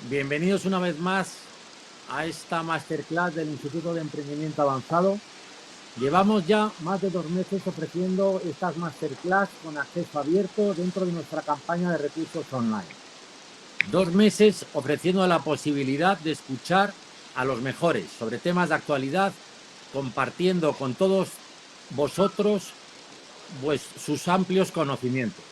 Bienvenidos una vez más a esta masterclass del Instituto de Emprendimiento Avanzado. Llevamos ya más de 2 meses ofreciendo estas masterclass con acceso abierto dentro de nuestra campaña de recursos online. 2 meses ofreciendo la posibilidad de escuchar a los mejores sobre temas de actualidad, compartiendo con todos vosotros sus amplios conocimientos.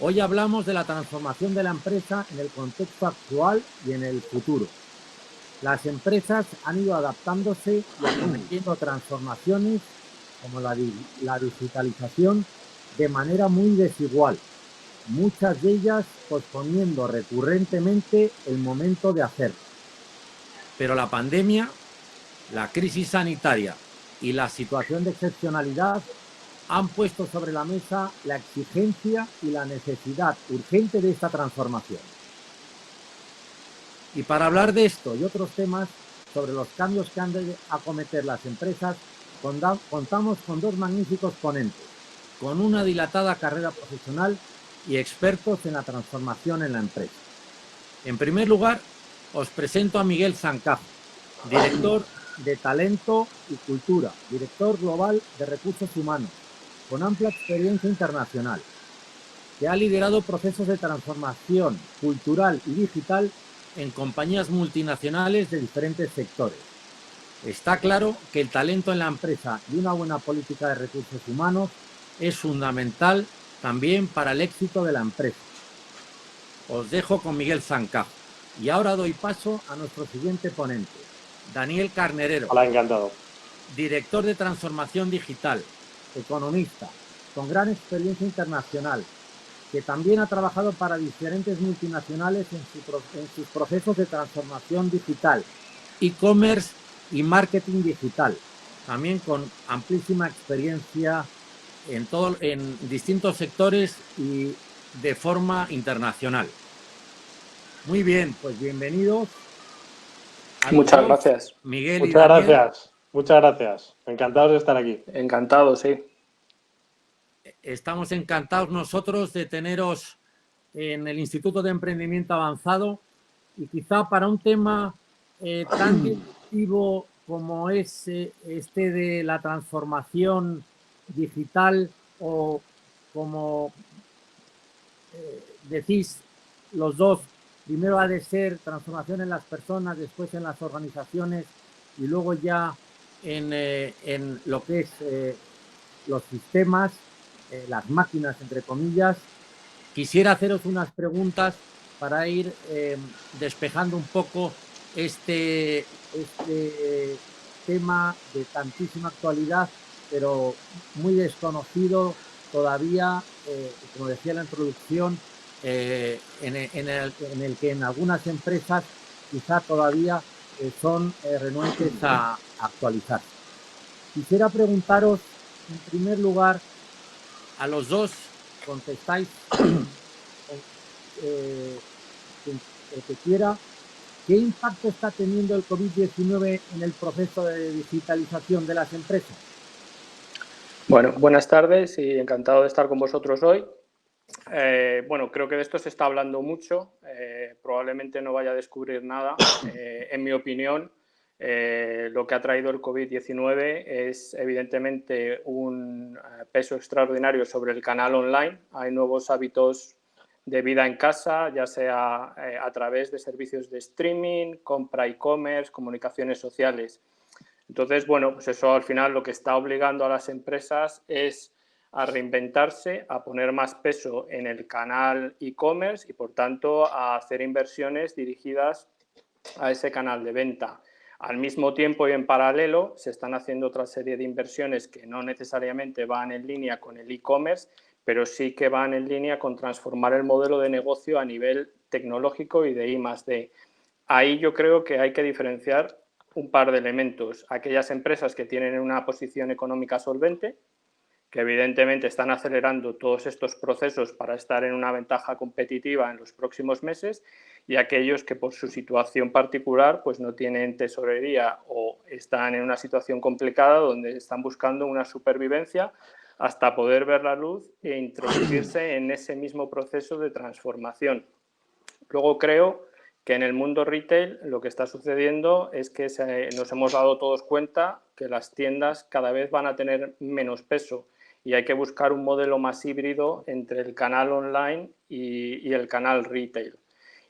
Hoy hablamos de la transformación de la empresa en el contexto actual y en el futuro. Las empresas han ido adaptándose y acometiendo transformaciones como la digitalización de manera muy desigual, muchas de ellas posponiendo recurrentemente el momento de hacerlo. Pero la pandemia, la crisis sanitaria y la situación de excepcionalidad han puesto sobre la mesa la exigencia y la necesidad urgente de esta transformación. Y para hablar de esto y otros temas sobre los cambios que han de acometer las empresas, contamos con 2 magníficos ponentes, con una dilatada carrera profesional y expertos en la transformación en la empresa. En primer lugar, os presento a Miguel Zancajo, director de Talento y Cultura, director global de Recursos Humanos, con amplia experiencia internacional, que ha liderado procesos de transformación cultural y digital en compañías multinacionales de diferentes sectores. Está claro que el talento en la empresa y una buena política de recursos humanos es fundamental también para el éxito de la empresa. Os dejo con Miguel Zancajo. Y ahora doy paso a nuestro siguiente ponente, Daniel Carnerero. Hola, encantado. Director de Transformación Digital, economista, con gran experiencia internacional, que también ha trabajado para diferentes multinacionales en sus procesos de transformación digital, e-commerce y marketing digital, también con amplísima experiencia en distintos sectores y de forma internacional. Muy bien, pues bienvenidos. Muchas gracias. Miguel y Daniel. Muchas gracias. Encantados de estar aquí. Encantado, sí. Estamos encantados nosotros de teneros en el Instituto de Emprendimiento Avanzado y quizá para un tema tan directivo como es este de la transformación digital o como decís los dos, primero ha de ser transformación en las personas, después en las organizaciones y luego ya en lo que es los sistemas, las máquinas, entre comillas. Quisiera haceros unas preguntas para ir despejando un poco este tema de tantísima actualidad, pero muy desconocido todavía, como decía en la introducción, en el que en algunas empresas quizá todavía son renuentes a actualizarse. Quisiera preguntaros, en primer lugar, a los dos, contestáis el que quiera, ¿qué impacto está teniendo el COVID-19 en el proceso de digitalización de las empresas? Bueno, buenas tardes y encantado de estar con vosotros hoy. Bueno, creo que de esto se está hablando mucho, probablemente no vaya a descubrir nada. En mi opinión, lo que ha traído el COVID-19 es evidentemente un peso extraordinario sobre el canal online. Hay nuevos hábitos de vida en casa, ya sea a través de servicios de streaming, compra e-commerce, comunicaciones sociales. Entonces, bueno, pues eso al final lo que está obligando a las empresas es a reinventarse, a poner más peso en el canal e-commerce y, por tanto, a hacer inversiones dirigidas a ese canal de venta. Al mismo tiempo y en paralelo se están haciendo otra serie de inversiones que no necesariamente van en línea con el e-commerce, pero sí que van en línea con transformar el modelo de negocio a nivel tecnológico y de I+D. Ahí yo creo que hay que diferenciar un par de elementos. Aquellas empresas que tienen una posición económica solvente, que evidentemente están acelerando todos estos procesos para estar en una ventaja competitiva en los próximos meses, y aquellos que por su situación particular pues no tienen tesorería o están en una situación complicada donde están buscando una supervivencia hasta poder ver la luz e introducirse en ese mismo proceso de transformación. Luego creo que en el mundo retail lo que está sucediendo es que nos hemos dado todos cuenta que las tiendas cada vez van a tener menos peso y hay que buscar un modelo más híbrido entre el canal online y el canal retail.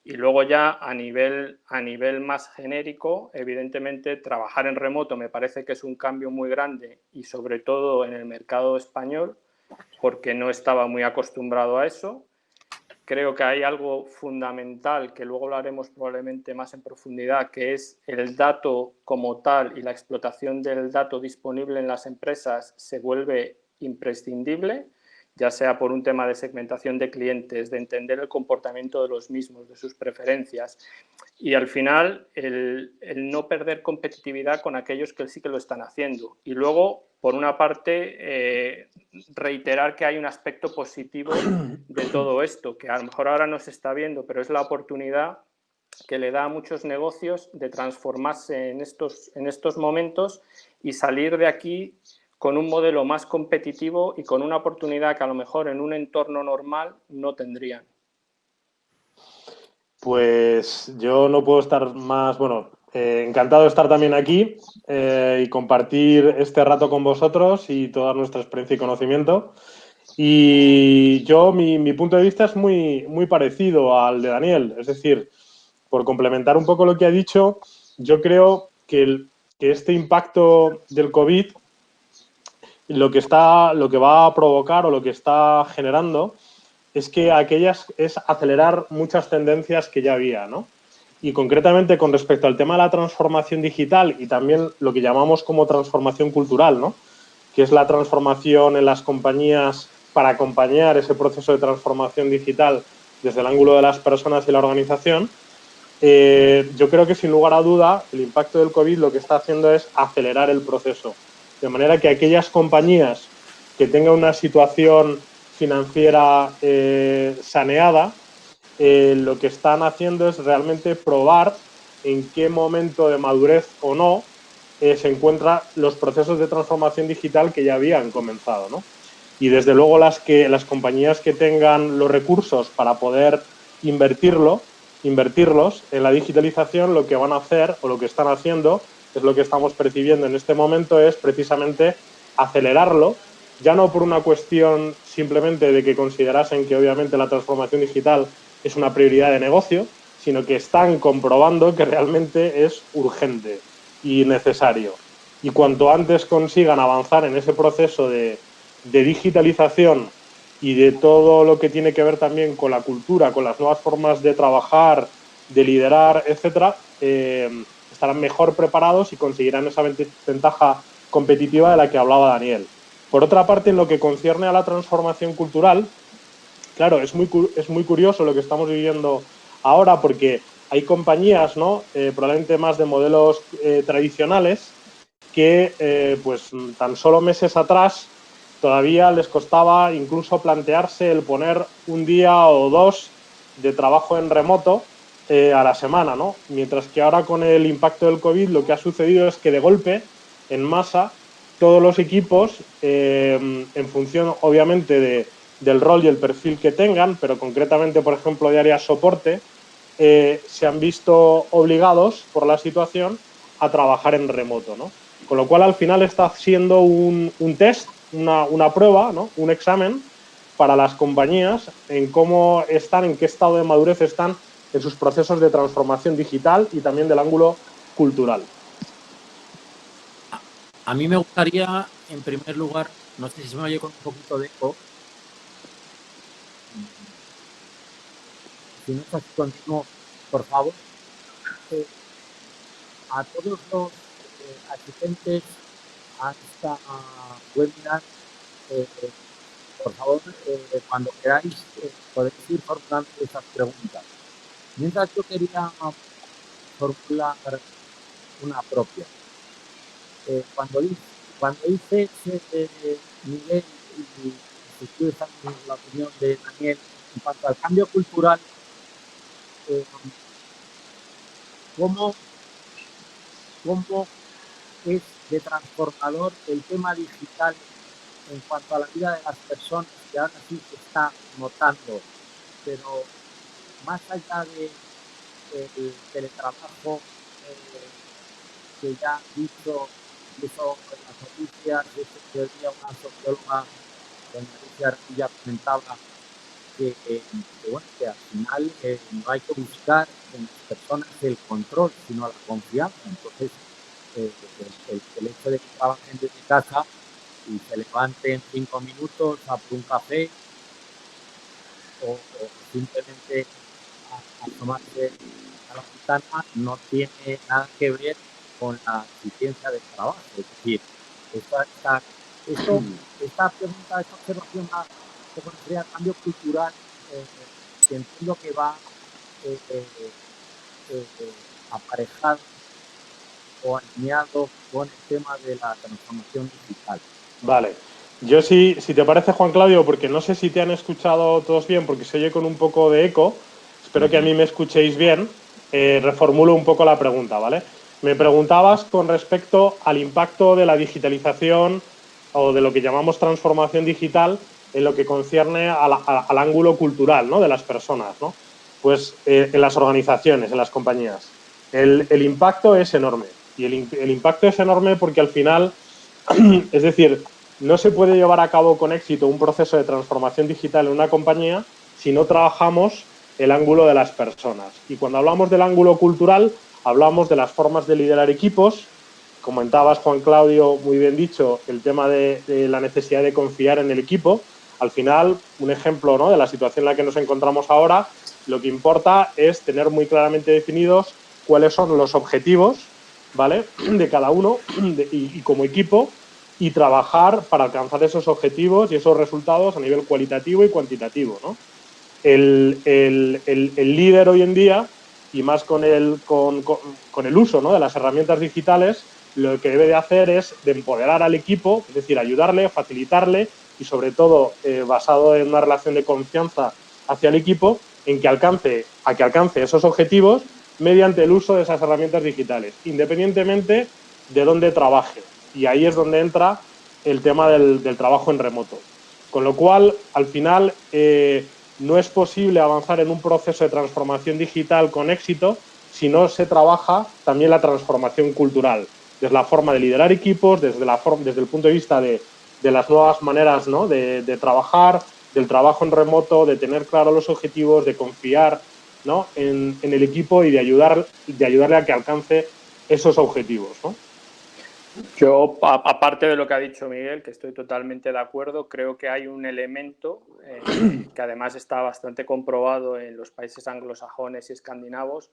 Y luego ya a nivel más genérico, evidentemente trabajar en remoto me parece que es un cambio muy grande y sobre todo en el mercado español, porque no estaba muy acostumbrado a eso. Creo que hay algo fundamental que luego lo haremos probablemente más en profundidad, que es el dato como tal y la explotación del dato disponible en las empresas se vuelve imprescindible, ya sea por un tema de segmentación de clientes, de entender el comportamiento de los mismos, de sus preferencias y al final el no perder competitividad con aquellos que sí que lo están haciendo. Y luego, por una parte, reiterar que hay un aspecto positivo de todo esto, que a lo mejor ahora no se está viendo, pero es la oportunidad que le da a muchos negocios de transformarse en estos momentos y salir de aquí con un modelo más competitivo y con una oportunidad que a lo mejor en un entorno normal no tendrían. Pues yo no puedo estar más, bueno, encantado de estar también aquí y compartir este rato con vosotros y toda nuestra experiencia y conocimiento. Y yo, mi punto de vista es muy, muy parecido al de Daniel. Es decir, por complementar un poco lo que ha dicho, yo creo que este impacto del COVID lo que va a provocar o lo que está generando es que es acelerar muchas tendencias que ya había, ¿no? Y concretamente con respecto al tema de la transformación digital y también lo que llamamos como transformación cultural, ¿no? Que es la transformación en las compañías para acompañar ese proceso de transformación digital desde el ángulo de las personas y la organización. Yo creo que sin lugar a duda el impacto del COVID lo que está haciendo es acelerar el proceso, de manera que aquellas compañías que tengan una situación financiera saneada, lo que están haciendo es realmente probar en qué momento de madurez o no se encuentran los procesos de transformación digital que ya habían comenzado, ¿no? Y desde luego las compañías que tengan los recursos para poder invertirlos en la digitalización, lo que van a hacer o lo que están haciendo, es lo que estamos percibiendo en este momento, es precisamente acelerarlo, ya no por una cuestión simplemente de que considerasen que obviamente la transformación digital es una prioridad de negocio, sino que están comprobando que realmente es urgente y necesario. Y cuanto antes consigan avanzar en ese proceso de digitalización y de todo lo que tiene que ver también con la cultura, con las nuevas formas de trabajar, de liderar, etcétera, estarán mejor preparados y conseguirán esa ventaja competitiva de la que hablaba Daniel. Por otra parte, en lo que concierne a la transformación cultural, claro, es muy curioso lo que estamos viviendo ahora porque hay compañías, ¿no? Probablemente más de modelos tradicionales que pues tan solo meses atrás todavía les costaba incluso plantearse el poner un día o dos de trabajo en remoto a la semana, ¿no? Mientras que ahora con el impacto del COVID lo que ha sucedido es que de golpe, en masa, todos los equipos, en función obviamente del rol y el perfil que tengan, pero concretamente, por ejemplo, de área soporte, se han visto obligados por la situación a trabajar en remoto, ¿no? Con lo cual, al final está siendo un test, una prueba, ¿no? Un examen para las compañías en cómo están, en qué estado de madurez están en sus procesos de transformación digital y también del ángulo cultural. A mí me gustaría, en primer lugar, no sé si se me oye con un poquito de eco. Si no es así, continúo, por favor. A todos los asistentes a esta webinar, por favor, cuando queráis, podéis ir formulando esas preguntas. Mientras yo quería formular una propia. Cuando hice ese nivel y si tú también la opinión de Daniel en cuanto al cambio cultural, ¿cómo es de transformador el tema digital en cuanto a la vida de las personas, que ahora sí se está notando, pero más allá de el teletrabajo que ya han dicho, incluso en las noticias, de hecho, el otro día una socióloga, doña Alicia Ardilla, comentaba bueno, que al final no hay que buscar en las personas el control, sino la confianza. Entonces, el hecho de que trabajen desde casa y se levanten 5 minutos a por un café o simplemente a tomarse a la ventana no tiene nada que ver con la eficiencia del trabajo. Es decir, esta pregunta, esta observación se refiere al cambio cultural que entiendo que va aparejado o alineado con el tema de la transformación digital. Vale. Yo sí, si te parece, Juan Claudio, porque no sé si te han escuchado todos bien, porque se oye con un poco de eco, espero que a mí me escuchéis bien, reformulo un poco la pregunta, ¿vale? Me preguntabas con respecto al impacto de la digitalización o de lo que llamamos transformación digital en lo que concierne al ángulo cultural, ¿no?, de las personas, ¿no? Pues en las organizaciones, en las compañías. El impacto es enorme. Y el impacto es enorme porque al final, es decir, no se puede llevar a cabo con éxito un proceso de transformación digital en una compañía si no trabajamos el ángulo de las personas. Y cuando hablamos del ángulo cultural, hablamos de las formas de liderar equipos. Comentabas, Juan Claudio, muy bien dicho, el tema de la necesidad de confiar en el equipo. Al final, un ejemplo, ¿no?, de la situación en la que nos encontramos ahora, lo que importa es tener muy claramente definidos cuáles son los objetivos, ¿vale?, de cada uno y como equipo, y trabajar para alcanzar esos objetivos y esos resultados a nivel cualitativo y cuantitativo, ¿no? El líder hoy en día, y más con el uso, ¿no?, de las herramientas digitales, lo que debe de hacer es de empoderar al equipo, es decir, ayudarle, facilitarle y sobre todo basado en una relación de confianza hacia el equipo en que alcance esos objetivos mediante el uso de esas herramientas digitales, independientemente de dónde trabaje. Y ahí es donde entra el tema del trabajo en remoto. Con lo cual, al final, no es posible avanzar en un proceso de transformación digital con éxito si no se trabaja también la transformación cultural, desde la forma de liderar equipos, desde el punto de vista de las nuevas maneras, ¿no?, de trabajar, del trabajo en remoto, de tener claros los objetivos, de confiar, ¿no?, en el equipo y de ayudarle a que alcance esos objetivos, ¿no? Yo, aparte de lo que ha dicho Miguel, que estoy totalmente de acuerdo, creo que hay un elemento que además está bastante comprobado en los países anglosajones y escandinavos,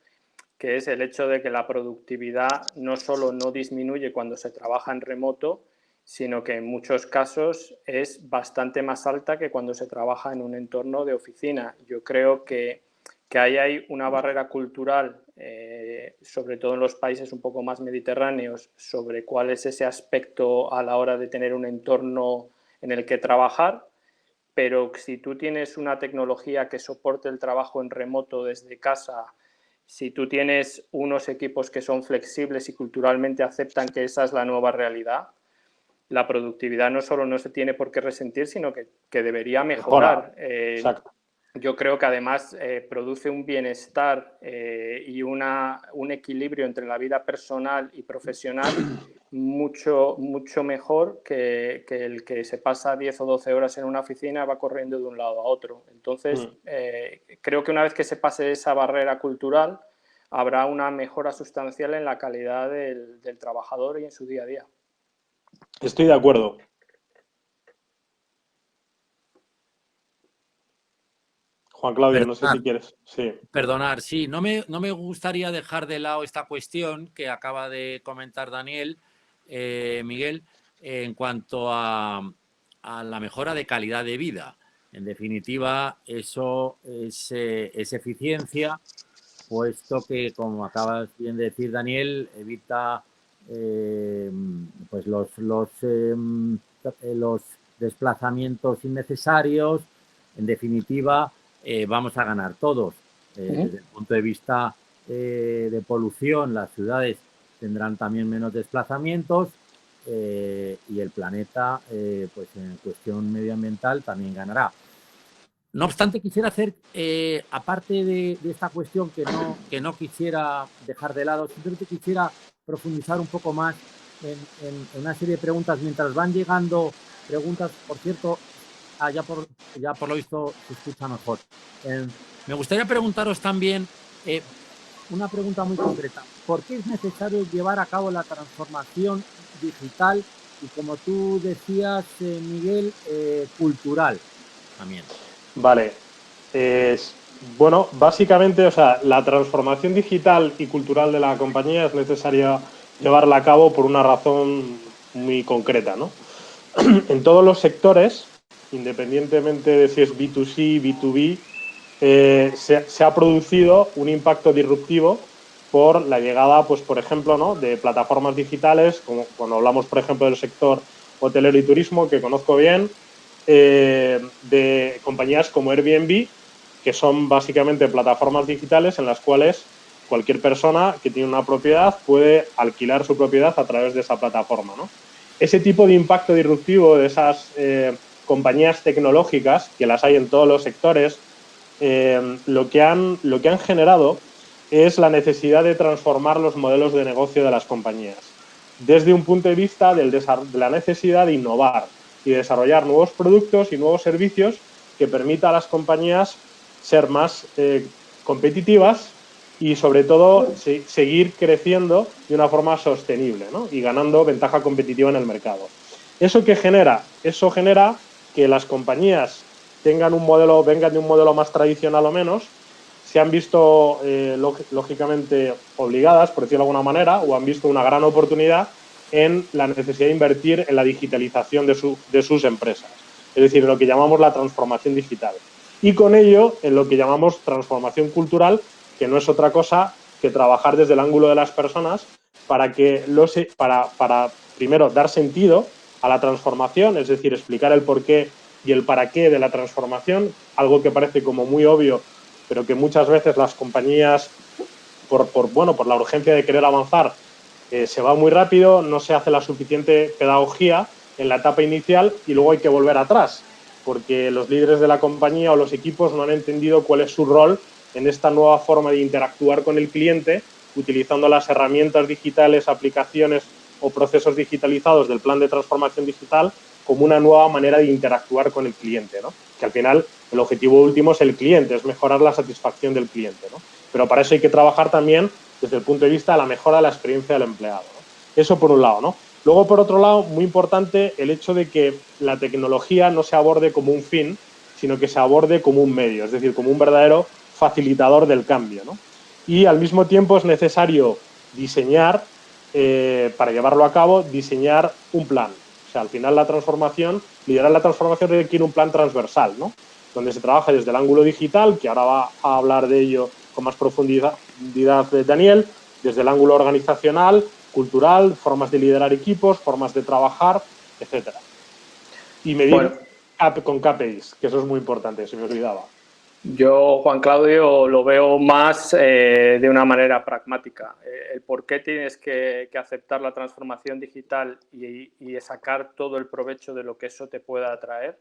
que es el hecho de que la productividad no solo no disminuye cuando se trabaja en remoto, sino que en muchos casos es bastante más alta que cuando se trabaja en un entorno de oficina. Yo creo que ahí hay una barrera cultural, sobre todo en los países un poco más mediterráneos, sobre cuál es ese aspecto a la hora de tener un entorno en el que trabajar, pero si tú tienes una tecnología que soporte el trabajo en remoto desde casa, si tú tienes unos equipos que son flexibles y culturalmente aceptan que esa es la nueva realidad, la productividad no solo no se tiene por qué resentir, sino que debería mejorar. Exacto. Yo creo que además produce un bienestar y un equilibrio entre la vida personal y profesional mucho, mucho mejor que el que se pasa 10 o 12 horas en una oficina y va corriendo de un lado a otro. Entonces, creo que una vez que se pase esa barrera cultural, habrá una mejora sustancial en la calidad del trabajador y en su día a día. Estoy de acuerdo. Juan Claudio, no sé si quieres. Sí. Perdonar, sí. No me gustaría dejar de lado esta cuestión que acaba de comentar Daniel, Miguel, en cuanto a la mejora de calidad de vida. En definitiva, eso es eficiencia, puesto que, como acabas bien de decir, Daniel, evita pues los desplazamientos innecesarios. En definitiva, vamos a ganar todos. Desde el punto de vista de polución, las ciudades tendrán también menos desplazamientos y el planeta, pues en cuestión medioambiental, también ganará. No obstante, quisiera hacer, aparte de esta cuestión que no quisiera dejar de lado, simplemente quisiera profundizar un poco más en una serie de preguntas. Mientras van llegando preguntas, por cierto, ya por lo visto se escucha mejor. Me gustaría preguntaros también una pregunta muy concreta. ¿Por qué es necesario llevar a cabo la transformación digital y, como tú decías, Miguel, cultural también? Vale. Bueno, básicamente, o sea, la transformación digital y cultural de la compañía es necesaria llevarla a cabo por una razón muy concreta, ¿no? En todos los sectores, independientemente de si es B2C, B2B, se ha producido un impacto disruptivo por la llegada, pues, por ejemplo, ¿no?, de plataformas digitales, como cuando hablamos, por ejemplo, del sector hotelero y turismo, que conozco bien, de compañías como Airbnb, que son básicamente plataformas digitales en las cuales cualquier persona que tiene una propiedad puede alquilar su propiedad a través de esa plataforma, ¿no? Ese tipo de impacto disruptivo de esas compañías tecnológicas, que las hay en todos los sectores, lo que han generado es la necesidad de transformar los modelos de negocio de las compañías, desde un punto de vista de la necesidad de innovar y desarrollar nuevos productos y nuevos servicios que permita a las compañías ser más competitivas y, sobre todo, seguir creciendo de una forma sostenible, ¿no?, y ganando ventaja competitiva en el mercado. ¿Eso qué genera? Eso genera que las compañías vengan de un modelo más tradicional o menos, se han visto lógicamente obligadas, por decirlo de alguna manera, o han visto una gran oportunidad en la necesidad de invertir en la digitalización de sus empresas. Es decir, en lo que llamamos la transformación digital. Y con ello, en lo que llamamos transformación cultural, que no es otra cosa que trabajar desde el ángulo de las personas para primero dar sentido a la transformación, es decir, explicar el porqué y el para qué de la transformación, algo que parece como muy obvio, pero que muchas veces las compañías, por la urgencia de querer avanzar, se va muy rápido, no se hace la suficiente pedagogía en la etapa inicial y luego hay que volver atrás, porque los líderes de la compañía o los equipos no han entendido cuál es su rol en esta nueva forma de interactuar con el cliente, utilizando las herramientas digitales, aplicaciones o procesos digitalizados del plan de transformación digital como una nueva manera de interactuar con el cliente, ¿no? Que al final el objetivo último es el cliente, es mejorar la satisfacción del cliente, ¿no? Pero para eso hay que trabajar también desde el punto de vista de la mejora de la experiencia del empleado, ¿no? Eso por un lado, ¿no? Luego, por otro lado, muy importante el hecho de que la tecnología no se aborde como un fin, sino que se aborde como un medio, es decir, como un verdadero facilitador del cambio, ¿no? Y al mismo tiempo es necesario diseñar, para llevarlo a cabo, diseñar un plan. O sea, al final liderar la transformación requiere un plan transversal, ¿no?, donde se trabaja desde el ángulo digital, que ahora va a hablar de ello con más profundidad Daniel, desde el ángulo organizacional, cultural, formas de liderar equipos, formas de trabajar, etcétera. Y medir con KPIs, que eso es muy importante, se me olvidaba. Yo, Juan Claudio, lo veo más de una manera pragmática. El por qué tienes que aceptar la transformación digital y sacar todo el provecho de lo que eso te pueda traer,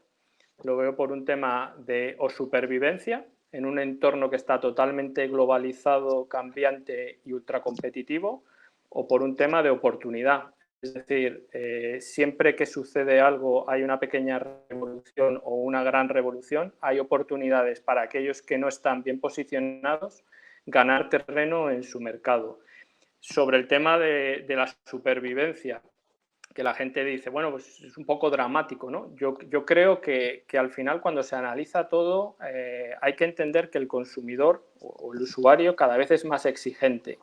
lo veo por un tema de supervivencia en un entorno que está totalmente globalizado, cambiante y ultracompetitivo, o por un tema de oportunidad. Es decir, siempre que sucede algo, hay una pequeña revolución o una gran revolución, hay oportunidades para aquellos que no están bien posicionados ganar terreno en su mercado. Sobre el tema de la supervivencia, que la gente dice, bueno, pues es un poco dramático, ¿no? Yo creo que al final, cuando se analiza todo, hay que entender que el consumidor o el usuario cada vez es más exigente.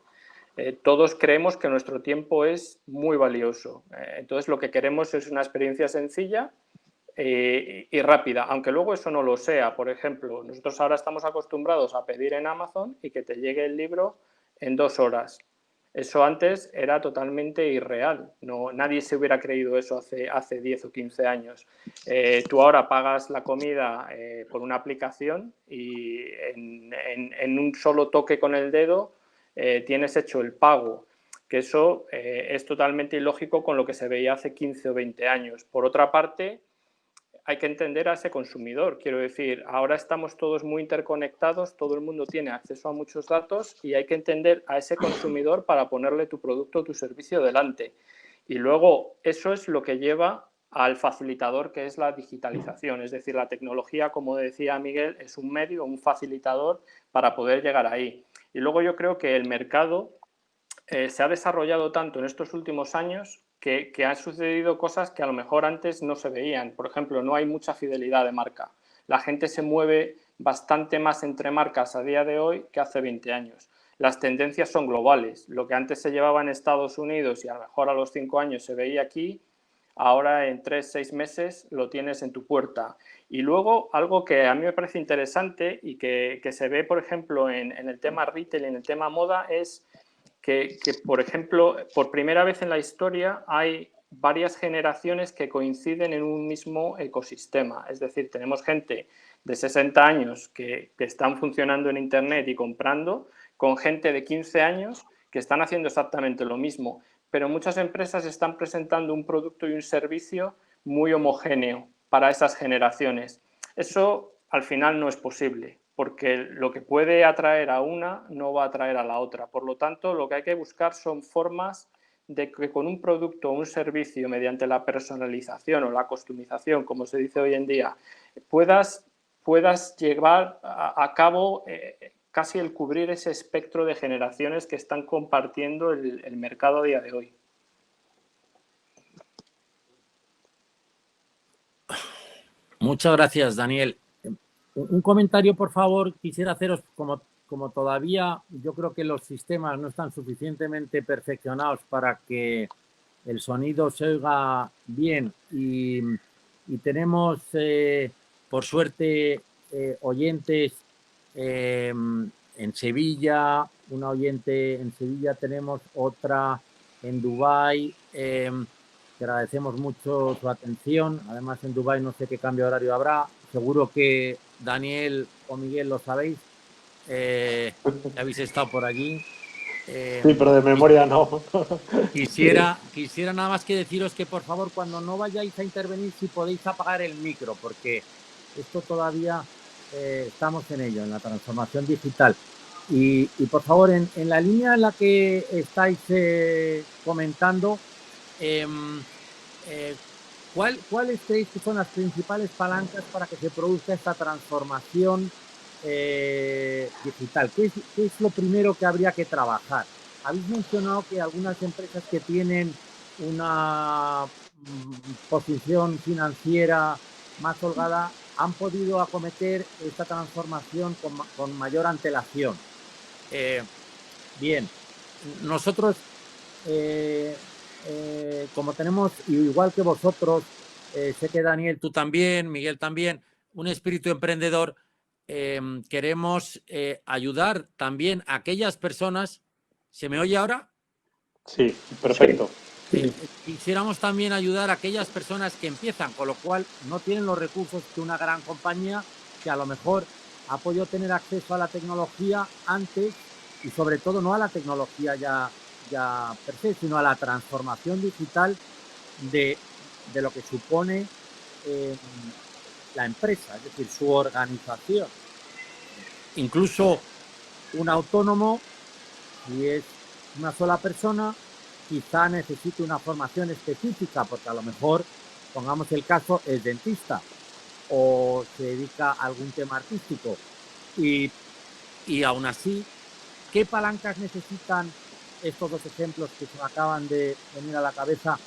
Todos creemos que nuestro tiempo es muy valioso. Entonces, lo que queremos es una experiencia sencilla y rápida, aunque luego eso no lo sea. Por ejemplo, nosotros ahora estamos acostumbrados a pedir en Amazon y que te llegue el libro en 2 horas. Eso antes era totalmente irreal. Nadie se hubiera creído eso hace 10 o 15 años. Tú ahora pagas la comida por una aplicación y en un solo toque con el dedo tienes hecho el pago, que eso es totalmente ilógico con lo que se veía hace 15 o 20 años. Por otra parte, hay que entender a ese consumidor. Quiero decir, ahora estamos todos muy interconectados, todo el mundo tiene acceso a muchos datos y hay que entender a ese consumidor para ponerle tu producto o tu servicio delante. Y luego eso es lo que lleva al facilitador, que es la digitalización. Es decir, la tecnología, como decía Miguel, es un medio, un facilitador para poder llegar ahí. Y luego yo creo que el mercado se ha desarrollado tanto en estos últimos años que han sucedido cosas que a lo mejor antes no se veían. Por ejemplo, no hay mucha fidelidad de marca. La gente se mueve bastante más entre marcas a día de hoy que hace 20 años. Las tendencias son globales. Lo que antes se llevaba en Estados Unidos y a lo mejor a los 5 años se veía aquí, ahora en 3-6 meses lo tienes en tu puerta. Y luego algo que a mí me parece interesante y que se ve, por ejemplo, en el tema retail, en el tema moda, es que, por ejemplo, por primera vez en la historia hay varias generaciones que coinciden en un mismo ecosistema. Es decir, tenemos gente de 60 años que están funcionando en Internet y comprando, con gente de 15 años que están haciendo exactamente lo mismo. Pero muchas empresas están presentando un producto y un servicio muy homogéneo para esas generaciones. Eso al final no es posible, porque lo que puede atraer a una no va a atraer a la otra. Por lo tanto, lo que hay que buscar son formas de que con un producto o un servicio, mediante la personalización o la customización, como se dice hoy en día, puedas llevar a cabo casi el cubrir ese espectro de generaciones que están compartiendo el mercado a día de hoy. Muchas gracias, Daniel. Un comentario, por favor, quisiera haceros, como todavía yo creo que los sistemas no están suficientemente perfeccionados para que el sonido se oiga bien y tenemos, por suerte, oyentes en Sevilla, una oyente en Sevilla, tenemos otra en Dubái, que agradecemos mucho su atención. Además, en Dubái no sé qué cambio de horario habrá. Seguro que Daniel o Miguel lo sabéis. Habéis estado por allí. Sí, pero de memoria no. Quisiera nada más que deciros que, por favor, cuando no vayáis a intervenir, si podéis apagar el micro, porque esto todavía estamos en ello, en la transformación digital. Y por favor, en la línea en la que estáis comentando, ¿cuáles creéis que son las principales palancas para que se produzca esta transformación digital? ¿Qué es lo primero que habría que trabajar? Habéis mencionado que algunas empresas que tienen una posición financiera más holgada han podido acometer esta transformación con mayor antelación. Bien, nosotros, como tenemos, igual que vosotros, sé que Daniel, tú también, Miguel también, un espíritu emprendedor, queremos ayudar también a aquellas personas. ¿Se me oye ahora? Sí, perfecto. Quisiéramos también ayudar a aquellas personas que empiezan, con lo cual no tienen los recursos que una gran compañía, que a lo mejor ha podido tener acceso a la tecnología antes y sobre todo no a la tecnología ya per se, sino a la transformación digital de lo que supone la empresa, es decir, su organización. Incluso un autónomo, si es una sola persona, quizá necesite una formación específica, porque a lo mejor, pongamos el caso, es dentista o se dedica a algún tema artístico. Y aún así, ¿qué palancas necesitan estos dos ejemplos que se me acaban de venir a la cabeza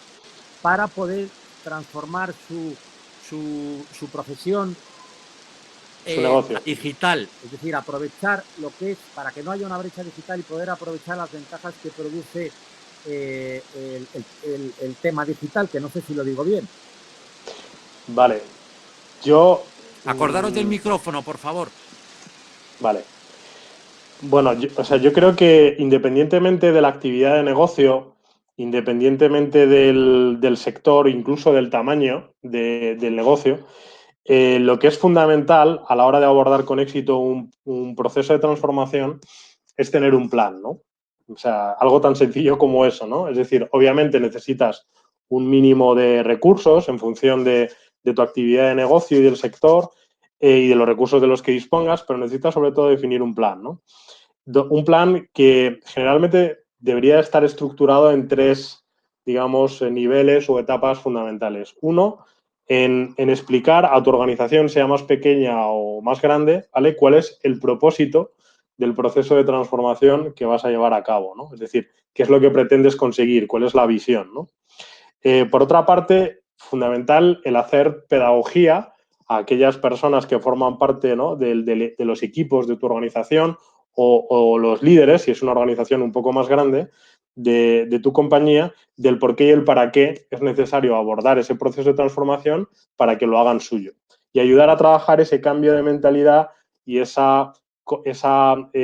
para poder transformar su profesión Su negocio. digital? Es decir, aprovechar lo que es, para que no haya una brecha digital y poder aprovechar las ventajas que produce el tema digital, que no sé si lo digo bien. Vale. Yo... Acordaros del micrófono, por favor. Vale. Bueno, yo creo que independientemente de la actividad de negocio, independientemente del sector, incluso del tamaño del negocio, lo que es fundamental a la hora de abordar con éxito un proceso de transformación es tener un plan, ¿no? O sea, algo tan sencillo como eso, ¿no? Es decir, obviamente necesitas un mínimo de recursos en función de de tu actividad de negocio y del sector y de los recursos de los que dispongas, pero necesitas sobre todo definir un plan, ¿no? Un plan que generalmente debería estar estructurado en tres, digamos, niveles o etapas fundamentales. Uno, en explicar a tu organización, sea más pequeña o más grande, ¿vale?, cuál es el propósito del proceso de transformación que vas a llevar a cabo, ¿no? Es decir, qué es lo que pretendes conseguir, cuál es la visión, ¿no? Por otra parte, fundamental el hacer pedagogía a aquellas personas que forman parte, ¿no?, de los equipos de tu organización o los líderes, si es una organización un poco más grande, de tu compañía, del por qué y el para qué es necesario abordar ese proceso de transformación para que lo hagan suyo. Y ayudar a trabajar ese cambio de mentalidad y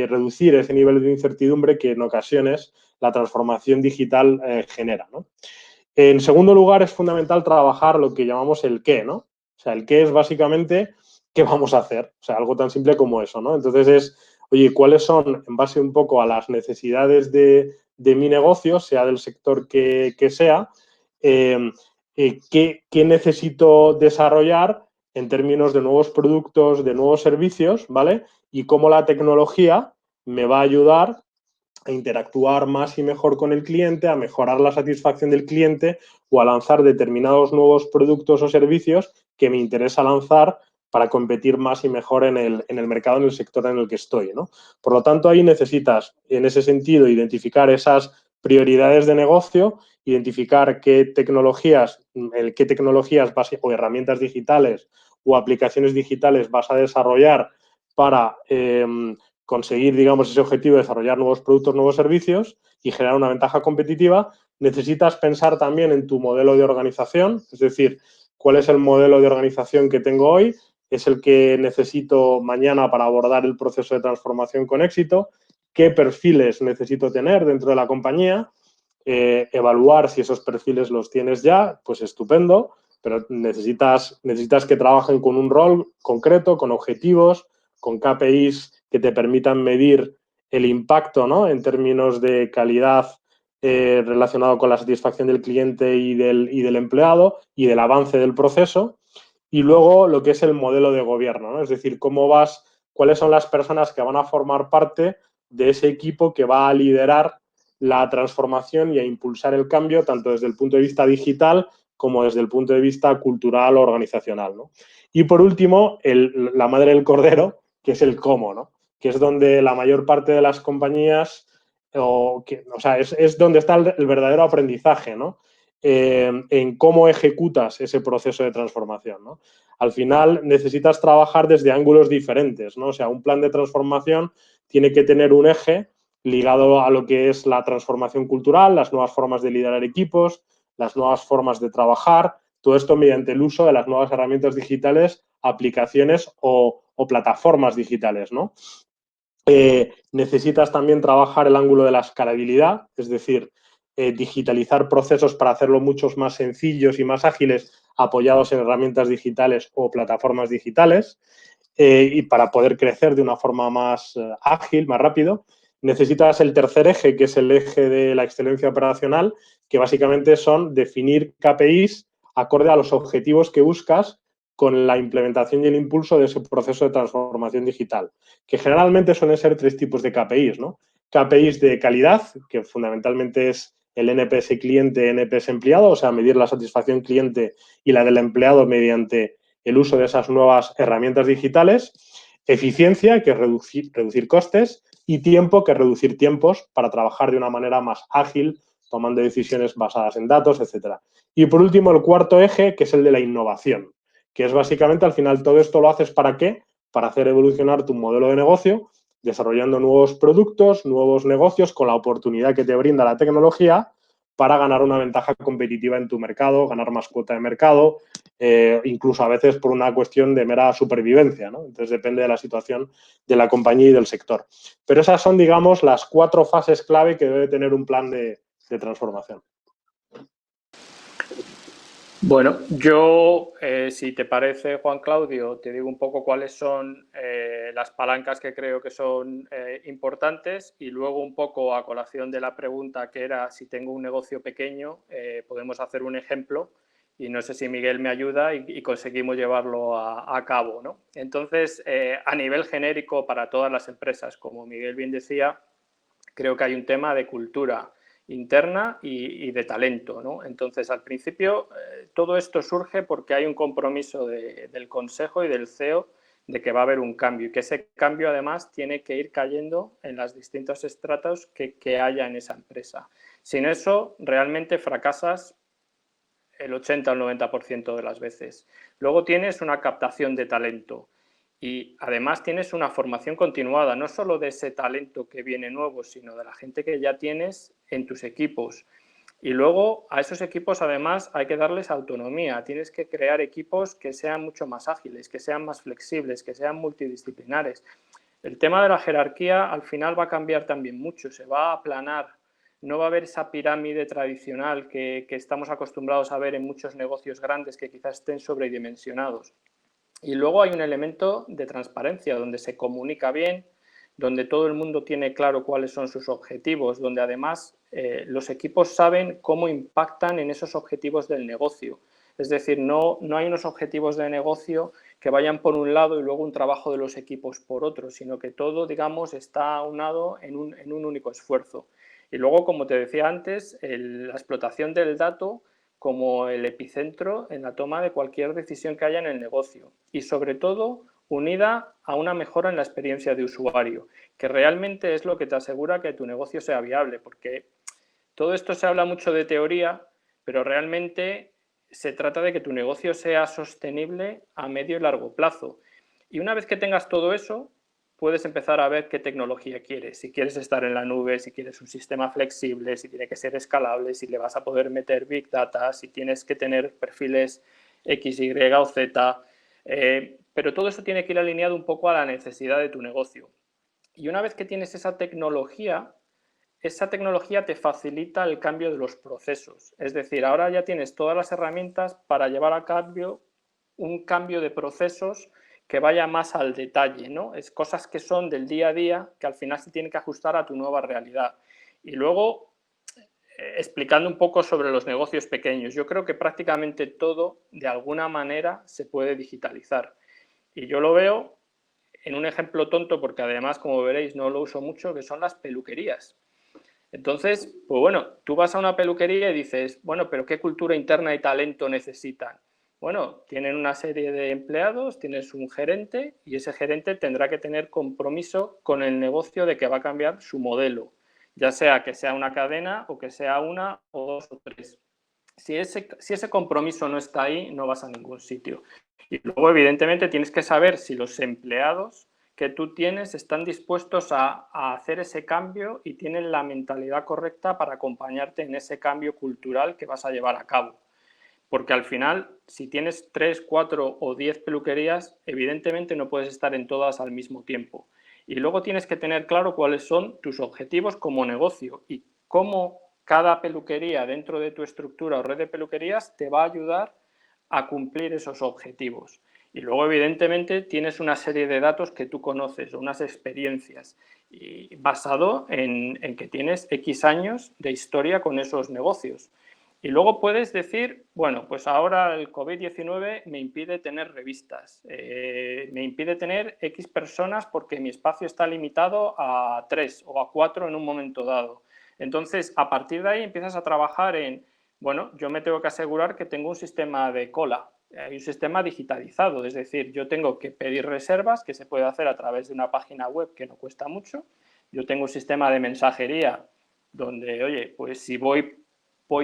reducir ese nivel de incertidumbre que en ocasiones la transformación digital genera, ¿no? En segundo lugar, es fundamental trabajar lo que llamamos el qué, ¿no? O sea, el qué es básicamente qué vamos a hacer. O sea, algo tan simple como eso, ¿no? Entonces es, oye, ¿cuáles son, en base un poco a las necesidades de mi negocio, sea del sector que sea, qué necesito desarrollar en términos de nuevos productos, de nuevos servicios, ¿vale? Y cómo la tecnología me va a ayudar a interactuar más y mejor con el cliente, a mejorar la satisfacción del cliente o a lanzar determinados nuevos productos o servicios que me interesa lanzar para competir más y mejor en el mercado, en el sector en el que estoy, ¿no? Por lo tanto, ahí necesitas, en ese sentido, identificar esas prioridades de negocio, identificar qué tecnologías o herramientas digitales o aplicaciones digitales vas a desarrollar para conseguir, digamos, ese objetivo de desarrollar nuevos productos, nuevos servicios y generar una ventaja competitiva. Necesitas pensar también en tu modelo de organización, es decir, cuál es el modelo de organización que tengo hoy, es el que necesito mañana para abordar el proceso de transformación con éxito, qué perfiles necesito tener dentro de la compañía, evaluar si esos perfiles los tienes ya, pues estupendo, pero necesitas que trabajen con un rol concreto, con objetivos, con KPIs que te permitan medir el impacto, ¿no?, en términos de calidad relacionado con la satisfacción del cliente y del empleado y del avance del proceso. Y luego lo que es el modelo de gobierno, ¿no? Es decir, cuáles son las personas que van a formar parte de ese equipo que va a liderar la transformación y a impulsar el cambio tanto desde el punto de vista digital como desde el punto de vista cultural o organizacional, ¿no? Y por último, la madre del cordero, que es el cómo, ¿no?, que es donde la mayor parte de las compañías, es donde está el verdadero aprendizaje, ¿no?, en cómo ejecutas ese proceso de transformación, ¿no? Al final necesitas trabajar desde ángulos diferentes, ¿no? O sea, un plan de transformación tiene que tener un eje ligado a lo que es la transformación cultural, las nuevas formas de liderar equipos, las nuevas formas de trabajar, todo esto mediante el uso de las nuevas herramientas digitales, aplicaciones o plataformas digitales, ¿no? Necesitas también trabajar el ángulo de la escalabilidad, es decir, digitalizar procesos para hacerlo muchos más sencillos y más ágiles, apoyados en herramientas digitales o plataformas digitales, y para poder crecer de una forma más ágil, más rápido. Necesitas el tercer eje, que es el eje de la excelencia operacional, que básicamente son definir KPIs acorde a los objetivos que buscas con la implementación y el impulso de ese proceso de transformación digital, que generalmente suelen ser tres tipos de KPIs, ¿no? KPIs de calidad, que fundamentalmente es el NPS cliente, NPS empleado, o sea, medir la satisfacción cliente y la del empleado mediante el uso de esas nuevas herramientas digitales. Eficiencia, que es reducir costes, y tiempo, que es reducir tiempos para trabajar de una manera más ágil, tomando decisiones basadas en datos, etcétera. Y por último, el cuarto eje, que es el de la innovación, que es básicamente, al final, todo esto lo haces ¿para qué? Para hacer evolucionar tu modelo de negocio, desarrollando nuevos productos, nuevos negocios, con la oportunidad que te brinda la tecnología para ganar una ventaja competitiva en tu mercado, ganar más cuota de mercado, incluso a veces por una cuestión de mera supervivencia, ¿no? Entonces depende de la situación de la compañía y del sector. Pero esas son, digamos, las 4 fases clave que debe tener un plan de transformación. Bueno, yo, si te parece, Juan Claudio, te digo un poco cuáles son las palancas que creo que son importantes y luego un poco a colación de la pregunta que era si tengo un negocio pequeño, podemos hacer un ejemplo y no sé si Miguel me ayuda y conseguimos llevarlo a cabo, ¿no? Entonces, a nivel genérico para todas las empresas, como Miguel bien decía, creo que hay un tema de cultura interna y de talento, ¿no? Entonces, al principio, todo esto surge porque hay un compromiso del Consejo y del CEO de que va a haber un cambio y que ese cambio, además, tiene que ir cayendo en los distintos estratos que haya en esa empresa. Sin eso, realmente fracasas el 80 o el 90% de las veces. Luego tienes una captación de talento y además tienes una formación continuada, no solo de ese talento que viene nuevo, sino de la gente que ya tienes en tus equipos. Y luego a esos equipos además hay que darles autonomía, tienes que crear equipos que sean mucho más ágiles, que sean más flexibles, que sean multidisciplinares. El tema de la jerarquía al final va a cambiar también mucho, se va a aplanar. No va a haber esa pirámide tradicional que estamos acostumbrados a ver en muchos negocios grandes que quizás estén sobredimensionados. Y luego hay un elemento de transparencia, donde se comunica bien, donde todo el mundo tiene claro cuáles son sus objetivos, donde además los equipos saben cómo impactan en esos objetivos del negocio. Es decir, no hay unos objetivos de negocio que vayan por un lado y luego un trabajo de los equipos por otro, sino que todo, digamos, está aunado en un único esfuerzo. Y luego, como te decía antes, la explotación del dato como el epicentro en la toma de cualquier decisión que haya en el negocio y, sobre todo, unida a una mejora en la experiencia de usuario, que realmente es lo que te asegura que tu negocio sea viable, porque todo esto se habla mucho de teoría, pero realmente se trata de que tu negocio sea sostenible a medio y largo plazo. Y una vez que tengas todo eso, puedes empezar a ver qué tecnología quieres. Si quieres estar en la nube, si quieres un sistema flexible, si tiene que ser escalable, si le vas a poder meter Big Data, si tienes que tener perfiles X, Y o Z. Pero todo eso tiene que ir alineado un poco a la necesidad de tu negocio. Y una vez que tienes esa tecnología te facilita el cambio de los procesos. Es decir, ahora ya tienes todas las herramientas para llevar a cabo un cambio de procesos que vaya más al detalle, ¿no? Es cosas que son del día a día que al final se tienen que ajustar a tu nueva realidad. Y luego, explicando un poco sobre los negocios pequeños, yo creo que prácticamente todo, de alguna manera, se puede digitalizar. Y yo lo veo en un ejemplo tonto, porque además, como veréis, no lo uso mucho, que son las peluquerías. Entonces, pues bueno, tú vas a una peluquería y dices, bueno, pero ¿qué cultura interna y talento necesitan? Bueno, tienen una serie de empleados, tienes un gerente y ese gerente tendrá que tener compromiso con el negocio de que va a cambiar su modelo, ya sea que sea una cadena o que sea una o dos o tres. Si ese compromiso no está ahí, no vas a ningún sitio. Y luego, evidentemente, tienes que saber si los empleados que tú tienes están dispuestos a hacer ese cambio y tienen la mentalidad correcta para acompañarte en ese cambio cultural que vas a llevar a cabo. Porque al final, si tienes 3, 4 o 10 peluquerías, evidentemente no puedes estar en todas al mismo tiempo. Y luego tienes que tener claro cuáles son tus objetivos como negocio y cómo cada peluquería dentro de tu estructura o red de peluquerías te va a ayudar a cumplir esos objetivos. Y luego, evidentemente, tienes una serie de datos que tú conoces, o unas experiencias, y basado en que tienes X años de historia con esos negocios. Y luego puedes decir, bueno, pues ahora el COVID-19 me impide tener revistas, me impide tener X personas porque mi espacio está limitado a 3 o a 4 en un momento dado. Entonces, a partir de ahí empiezas a trabajar en, bueno, yo me tengo que asegurar que tengo un sistema de cola, hay un sistema digitalizado, es decir, yo tengo que pedir reservas, que se puede hacer a través de una página web que no cuesta mucho. Yo tengo un sistema de mensajería donde, oye, pues si voy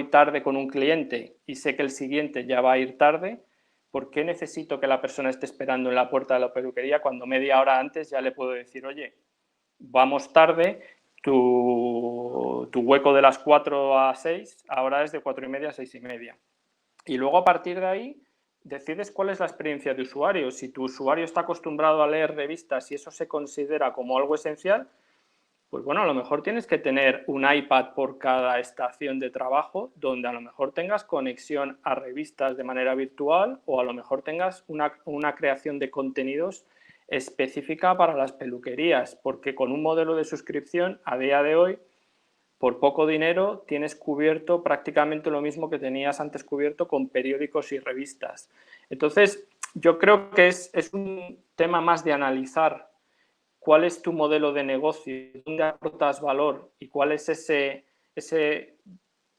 tarde con un cliente y sé que el siguiente ya va a ir tarde, ¿por qué necesito que la persona esté esperando en la puerta de la peluquería cuando media hora antes ya le puedo decir, oye, vamos tarde, tu hueco de las 4 a 6 ahora es de 4 y media a 6 y media? Y luego a partir de ahí decides cuál es la experiencia de usuario. Si tu usuario está acostumbrado a leer revistas y eso se considera como algo esencial, pues bueno, a lo mejor tienes que tener un iPad por cada estación de trabajo donde a lo mejor tengas conexión a revistas de manera virtual o a lo mejor tengas una creación de contenidos específica para las peluquerías, porque con un modelo de suscripción a día de hoy por poco dinero tienes cubierto prácticamente lo mismo que tenías antes cubierto con periódicos y revistas. Entonces, yo creo que es un tema más de analizar cuál es tu modelo de negocio, dónde aportas valor y cuál es ese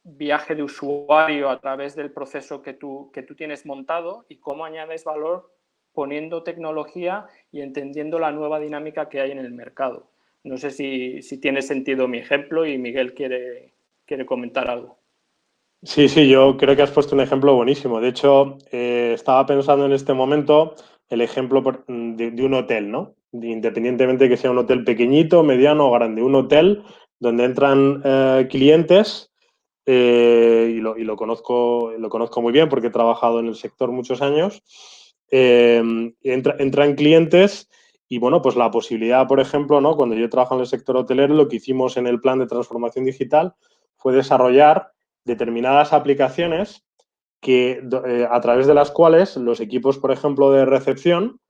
viaje de usuario a través del proceso que tú tienes montado y cómo añades valor poniendo tecnología y entendiendo la nueva dinámica que hay en el mercado. No sé si tiene sentido mi ejemplo y Miguel quiere comentar algo. Sí, sí, yo creo que has puesto un ejemplo buenísimo. De hecho, estaba pensando en este momento el ejemplo de un hotel, ¿no? Independientemente de que sea un hotel pequeñito, mediano o grande. Un hotel donde entran clientes y lo conozco muy bien porque he trabajado en el sector muchos años. Entran clientes y, bueno, pues la posibilidad, por ejemplo, ¿no? Cuando yo trabajo en el sector hotelero, lo que hicimos en el plan de transformación digital fue desarrollar determinadas aplicaciones a través de las cuales los equipos, por ejemplo, de recepción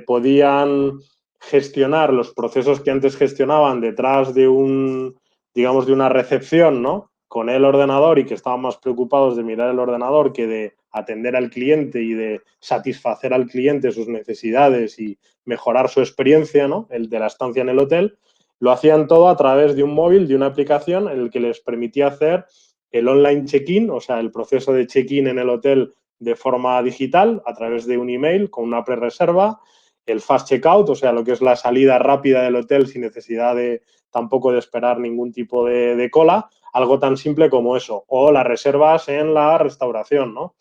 podían gestionar los procesos que antes gestionaban detrás de digamos, de una recepción, ¿no? Con el ordenador y que estaban más preocupados de mirar el ordenador que de atender al cliente y de satisfacer al cliente sus necesidades y mejorar su experiencia, ¿no? El de la estancia en el hotel, lo hacían todo a través de un móvil, de una aplicación en el que les permitía hacer el online check-in, o sea, el proceso de check-in en el hotel de forma digital a través de un email con una pre-reserva, el fast checkout, o sea, lo que es la salida rápida del hotel sin necesidad de tampoco de esperar ningún tipo de cola, algo tan simple como eso, o las reservas en la restauración, ¿no?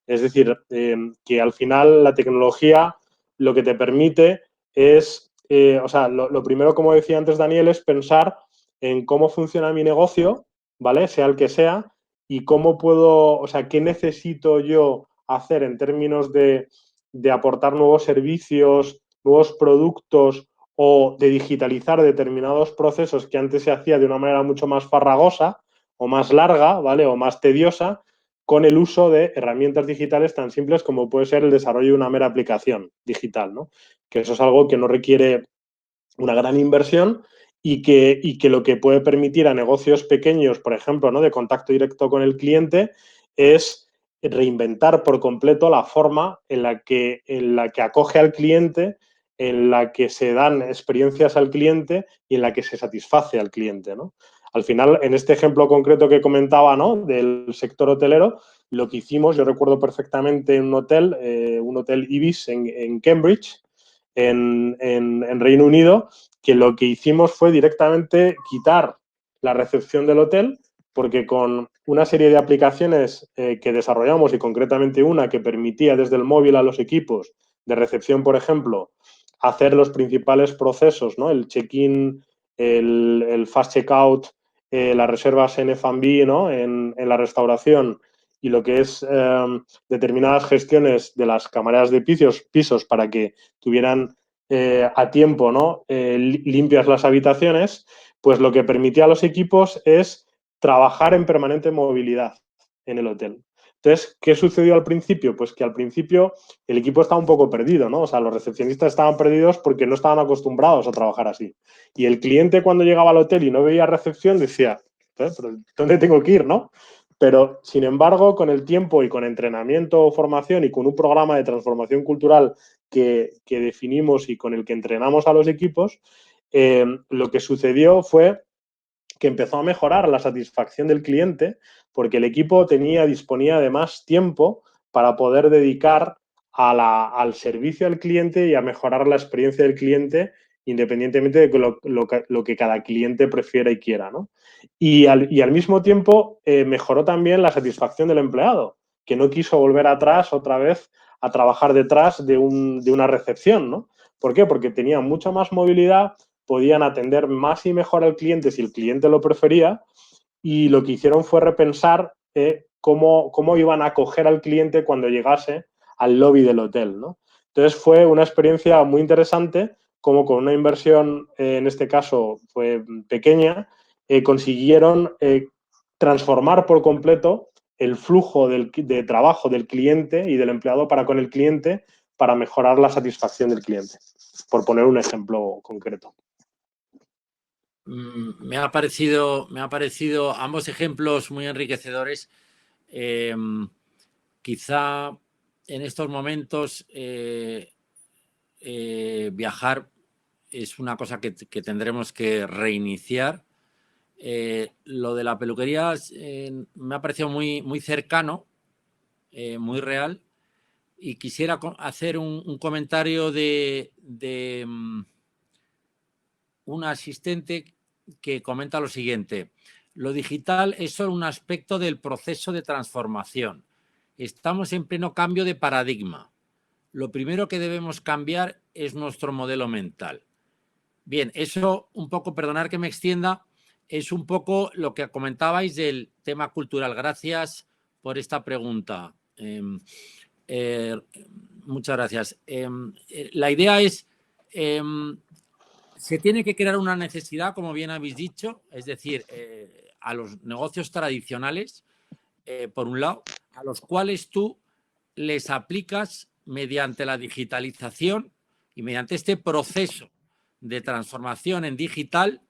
Es decir, que al final la tecnología lo que te permite es, o sea, lo primero, como decía antes Daniel, es pensar en cómo funciona mi negocio, ¿vale? Sea el que sea, y cómo puedo, o sea, qué necesito yo hacer en términos de aportar nuevos servicios, nuevos productos o de digitalizar determinados procesos que antes se hacía de una manera mucho más farragosa o más larga, ¿vale? O más tediosa, con el uso de herramientas digitales tan simples como puede ser el desarrollo de una mera aplicación digital, ¿no? Que eso es algo que no requiere una gran inversión y que lo que puede permitir a negocios pequeños, por ejemplo, ¿no? De contacto directo con el cliente, es reinventar por completo la forma en la que acoge al cliente, en la que se dan experiencias al cliente y en la que se satisface al cliente, ¿no? Al final, en este ejemplo concreto que comentaba, ¿no? Del sector hotelero, lo que hicimos, yo recuerdo perfectamente un hotel Ibis en Cambridge, en Reino Unido, que lo que hicimos fue directamente quitar la recepción del hotel, porque con una serie de aplicaciones que desarrollamos y concretamente una que permitía desde el móvil a los equipos de recepción, por ejemplo, hacer los principales procesos, ¿no? El check-in, el fast checkout, las reservas en F&B, ¿no? En la restauración y lo que es determinadas gestiones de las camareras de pisos para que tuvieran a tiempo, ¿no? Limpias las habitaciones, pues lo que permitía a los equipos es trabajar en permanente movilidad en el hotel. Entonces, ¿qué sucedió al principio? Pues que al principio el equipo estaba un poco perdido, ¿no? O sea, los recepcionistas estaban perdidos porque no estaban acostumbrados a trabajar así. Y el cliente cuando llegaba al hotel y no veía recepción decía, ¿pero dónde tengo que ir, no? Pero, sin embargo, con el tiempo y con entrenamiento o formación y con un programa de transformación cultural que definimos y con el que entrenamos a los equipos, lo que sucedió fue que empezó a mejorar la satisfacción del cliente porque el equipo disponía de más tiempo para poder dedicar al servicio al cliente y a mejorar la experiencia del cliente independientemente de lo que cada cliente prefiera y quiera, ¿no? Y al mismo tiempo mejoró también la satisfacción del empleado, que no quiso volver atrás otra vez a trabajar detrás de una recepción, ¿no? ¿Por qué? Porque tenía mucha más movilidad, podían atender más y mejor al cliente si el cliente lo prefería y lo que hicieron fue repensar cómo iban a acoger al cliente cuando llegase al lobby del hotel, ¿no? Entonces fue una experiencia muy interesante, como con una inversión, en este caso fue pequeña, consiguieron transformar por completo el flujo de trabajo del cliente y del empleado para con el cliente para mejorar la satisfacción del cliente, por poner un ejemplo concreto. Me ha parecido ambos ejemplos muy enriquecedores. Quizá en estos momentos viajar es una cosa que tendremos que reiniciar. Lo de la peluquería me ha parecido muy cercano, muy real, y quisiera hacer un comentario de un asistente que comenta lo siguiente: lo digital es solo un aspecto del proceso de transformación. Estamos en pleno cambio de paradigma. Lo primero que debemos cambiar es nuestro modelo mental. Bien, eso un poco, perdonar que me extienda, es un poco lo que comentabais del tema cultural. Gracias por esta pregunta. Muchas gracias. La idea es, se tiene que crear una necesidad, como bien habéis dicho, es decir, a los negocios tradicionales, por un lado, a los cuales tú les aplicas mediante la digitalización y mediante este proceso de transformación en digital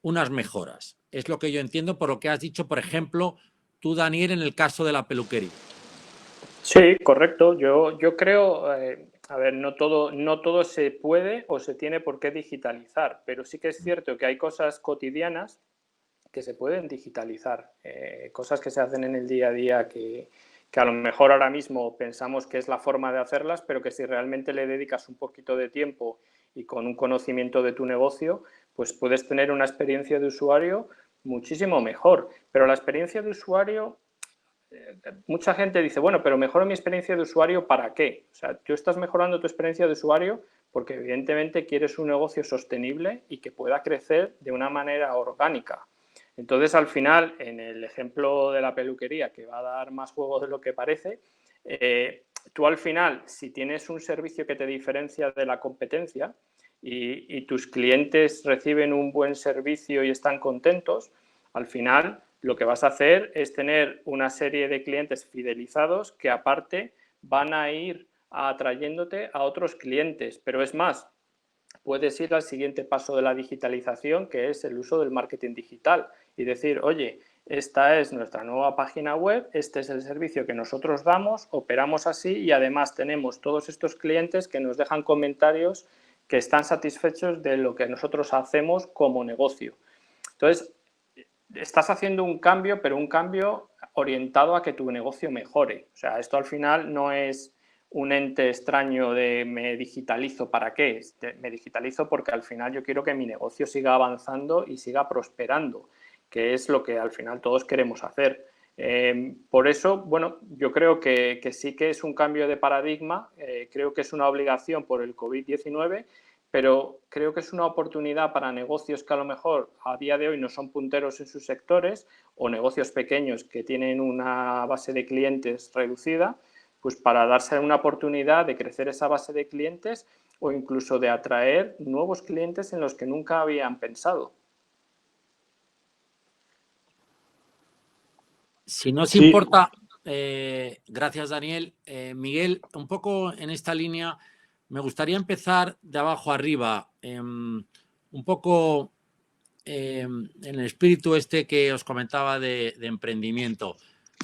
unas mejoras. Es lo que yo entiendo por lo que has dicho, por ejemplo, tú, Daniel, en el caso de la peluquería. Sí, correcto. Yo creo, a ver, no todo se puede o se tiene por qué digitalizar, pero sí que es cierto que hay cosas cotidianas que se pueden digitalizar, cosas que se hacen en el día a día que a lo mejor ahora mismo pensamos que es la forma de hacerlas, pero que si realmente le dedicas un poquito de tiempo y con un conocimiento de tu negocio, pues puedes tener una experiencia de usuario muchísimo mejor. Pero la experiencia de usuario, mucha gente dice, bueno, pero mejoro mi experiencia de usuario, ¿para qué? O sea, tú estás mejorando tu experiencia de usuario porque evidentemente quieres un negocio sostenible y que pueda crecer de una manera orgánica. Entonces, al final, en el ejemplo de la peluquería, que va a dar más juego de lo que parece, tú al final, si tienes un servicio que te diferencia de la competencia y tus clientes reciben un buen servicio y están contentos, al final lo que vas a hacer es tener una serie de clientes fidelizados que aparte van a ir atrayéndote a otros clientes. Pero es más, puedes ir al siguiente paso de la digitalización, que es el uso del marketing digital, y decir, oye, esta es nuestra nueva página web, este es el servicio que nosotros damos, operamos así y además tenemos todos estos clientes que nos dejan comentarios que están satisfechos de lo que nosotros hacemos como negocio. Entonces, estás haciendo un cambio, pero un cambio orientado a que tu negocio mejore. O sea, esto al final no es un ente extraño de me digitalizo, ¿para qué? Me digitalizo porque al final yo quiero que mi negocio siga avanzando y siga prosperando, que es lo que al final todos queremos hacer. Por eso, bueno, yo creo que sí que es un cambio de paradigma, creo que es una obligación por el COVID-19, pero creo que es una oportunidad para negocios que a lo mejor a día de hoy no son punteros en sus sectores o negocios pequeños que tienen una base de clientes reducida, pues para darse una oportunidad de crecer esa base de clientes o incluso de atraer nuevos clientes en los que nunca habían pensado. Si no os importa, gracias, Daniel. Miguel, un poco en esta línea, me gustaría empezar de abajo arriba, un poco en el espíritu este que os comentaba de emprendimiento.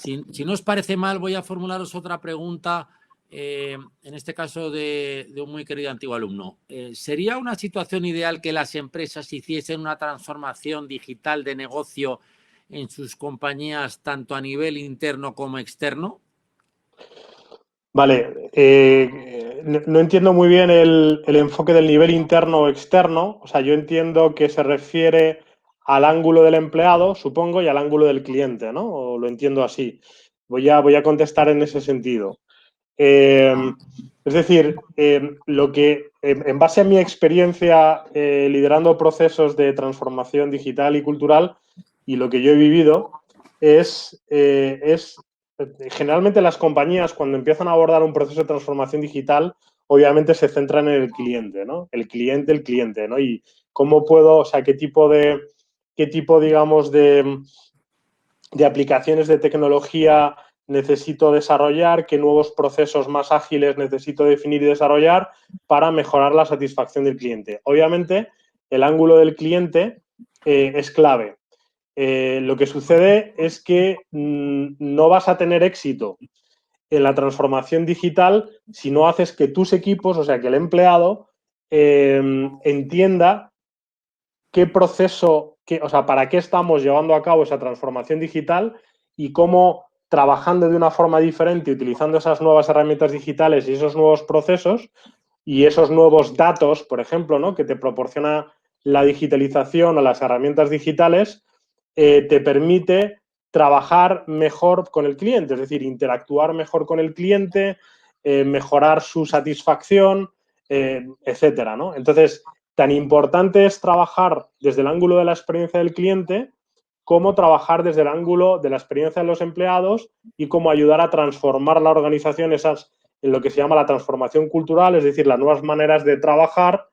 Si no os parece mal, voy a formularos otra pregunta, en este caso de un muy querido antiguo alumno. ¿Sería una situación ideal que las empresas hiciesen una transformación digital de negocio en sus compañías, tanto a nivel interno como externo? Vale, no entiendo muy bien el enfoque del nivel interno o externo. O sea, yo entiendo que se refiere al ángulo del empleado, supongo, y al ángulo del cliente, ¿no? O lo entiendo así. Voy a contestar en ese sentido. Es decir, lo que, en base a mi experiencia liderando procesos de transformación digital y cultural y lo que yo he vivido, es generalmente las compañías cuando empiezan a abordar un proceso de transformación digital, obviamente se centran en el cliente, ¿no? El cliente, ¿no? Y cómo puedo, o sea, qué tipo, digamos, de aplicaciones de tecnología necesito desarrollar, qué nuevos procesos más ágiles necesito definir y desarrollar para mejorar la satisfacción del cliente. Obviamente, el ángulo del cliente es clave. Lo que sucede es que no vas a tener éxito en la transformación digital si no haces que tus equipos, o sea, que el empleado entienda qué proceso, o sea, para qué estamos llevando a cabo esa transformación digital y cómo trabajando de una forma diferente, utilizando esas nuevas herramientas digitales y esos nuevos procesos y esos nuevos datos, por ejemplo, ¿no?, que te proporciona la digitalización o las herramientas digitales, te permite trabajar mejor con el cliente, es decir, interactuar mejor con el cliente, mejorar su satisfacción, etcétera, ¿no? Entonces, tan importante es trabajar desde el ángulo de la experiencia del cliente como trabajar desde el ángulo de la experiencia de los empleados y cómo ayudar a transformar la organización en lo que se llama la transformación cultural, es decir, las nuevas maneras de trabajar,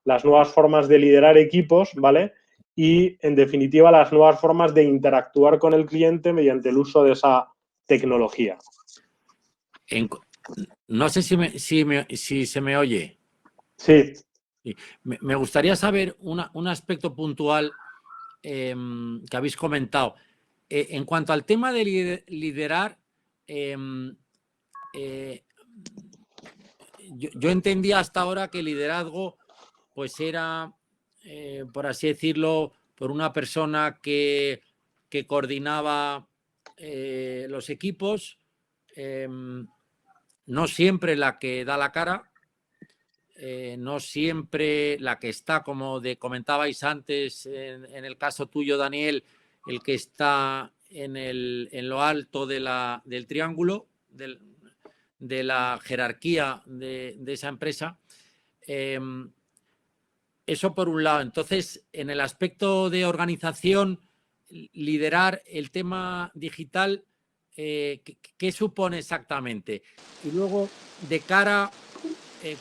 las nuevas formas de liderar equipos, ¿vale? Y, en definitiva, las nuevas formas de interactuar con el cliente mediante el uso de esa tecnología. No sé si se me oye. Sí. Me gustaría saber un aspecto puntual que habéis comentado. En cuanto al tema de liderar, yo entendía hasta ahora que liderazgo pues era, por así decirlo, por una persona que coordinaba los equipos, no siempre la que da la cara, no siempre la que está, como comentabais antes, en el caso tuyo, Daniel, el que está en lo alto del triángulo, de la jerarquía de esa empresa. Eso por un lado. Entonces, en el aspecto de organización, liderar el tema digital, ¿qué supone exactamente? Y luego, de cara,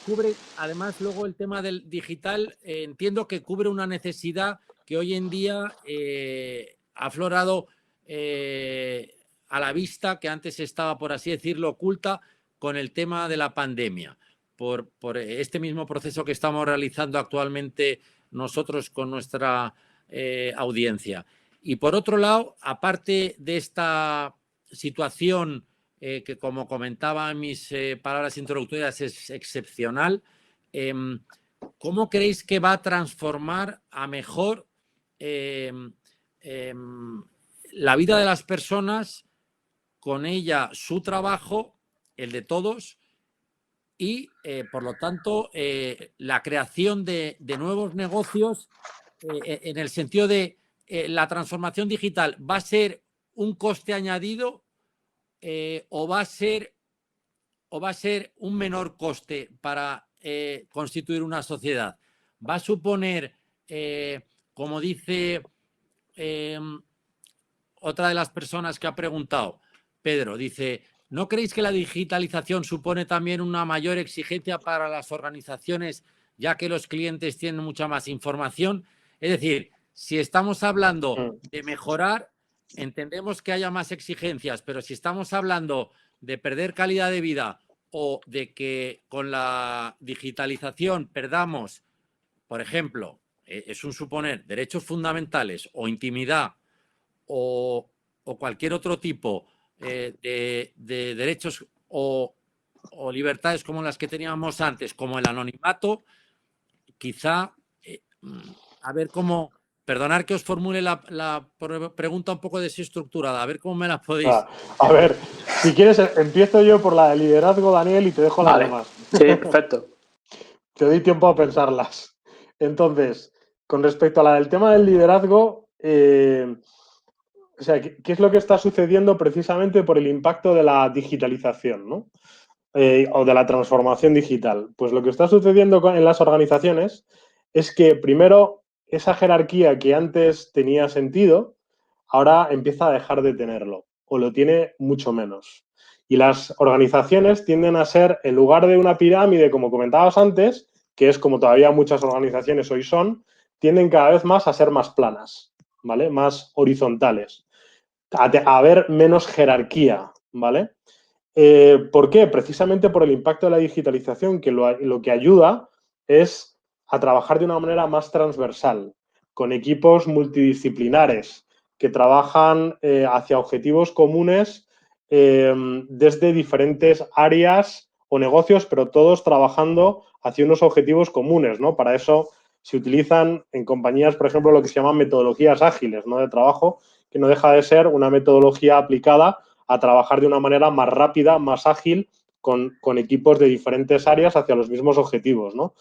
cubre, además, luego el tema del digital, entiendo que cubre una necesidad que hoy en día ha aflorado a la vista, que antes estaba, por así decirlo, oculta con el tema de la pandemia. Por este mismo proceso que estamos realizando actualmente nosotros con nuestra audiencia. Y por otro lado, aparte de esta situación que, como comentaba en mis palabras introductorias, es excepcional, ¿cómo creéis que va a transformar a mejor la vida de las personas, con ella su trabajo, el de todos, y, por lo tanto, la creación de nuevos negocios en el sentido de la transformación digital? ¿Va a ser un coste añadido o va a ser un menor coste para constituir una sociedad? ¿Va a suponer, como dice otra de las personas que ha preguntado, Pedro, dice, ¿no creéis que la digitalización supone también una mayor exigencia para las organizaciones, ya que los clientes tienen mucha más información? Es decir, si estamos hablando de mejorar, entendemos que haya más exigencias, pero si estamos hablando de perder calidad de vida o de que con la digitalización perdamos, por ejemplo, es un suponer, derechos fundamentales o intimidad o cualquier otro tipo de derechos o libertades como las que teníamos antes, como el anonimato, quizá, a ver cómo, perdonar que os formule la pregunta un poco desestructurada, a ver cómo me la podéis... A ver, si quieres empiezo yo por la de liderazgo, Daniel, y te dejo las demás. Sí, perfecto. Te doy tiempo a pensarlas. Entonces, con respecto a la del tema del liderazgo, o sea, ¿qué es lo que está sucediendo precisamente por el impacto de la digitalización, ¿no? O de la transformación digital? Pues lo que está sucediendo en las organizaciones es que, primero, esa jerarquía que antes tenía sentido, ahora empieza a dejar de tenerlo, o lo tiene mucho menos. Y las organizaciones tienden a ser, en lugar de una pirámide, como comentabas antes, que es como todavía muchas organizaciones hoy son, tienden cada vez más a ser más planas, ¿vale? Más horizontales, a haber menos jerarquía, ¿vale? ¿Por qué? Precisamente por el impacto de la digitalización, que lo que ayuda es a trabajar de una manera más transversal, con equipos multidisciplinares que trabajan hacia objetivos comunes desde diferentes áreas o negocios, pero todos trabajando hacia unos objetivos comunes, ¿no? Para eso se utilizan en compañías, por ejemplo, lo que se llaman metodologías ágiles, ¿no? De trabajo, que no deja de ser una metodología aplicada a trabajar de una manera más rápida, más ágil, con equipos de diferentes áreas hacia los mismos objetivos, ¿no?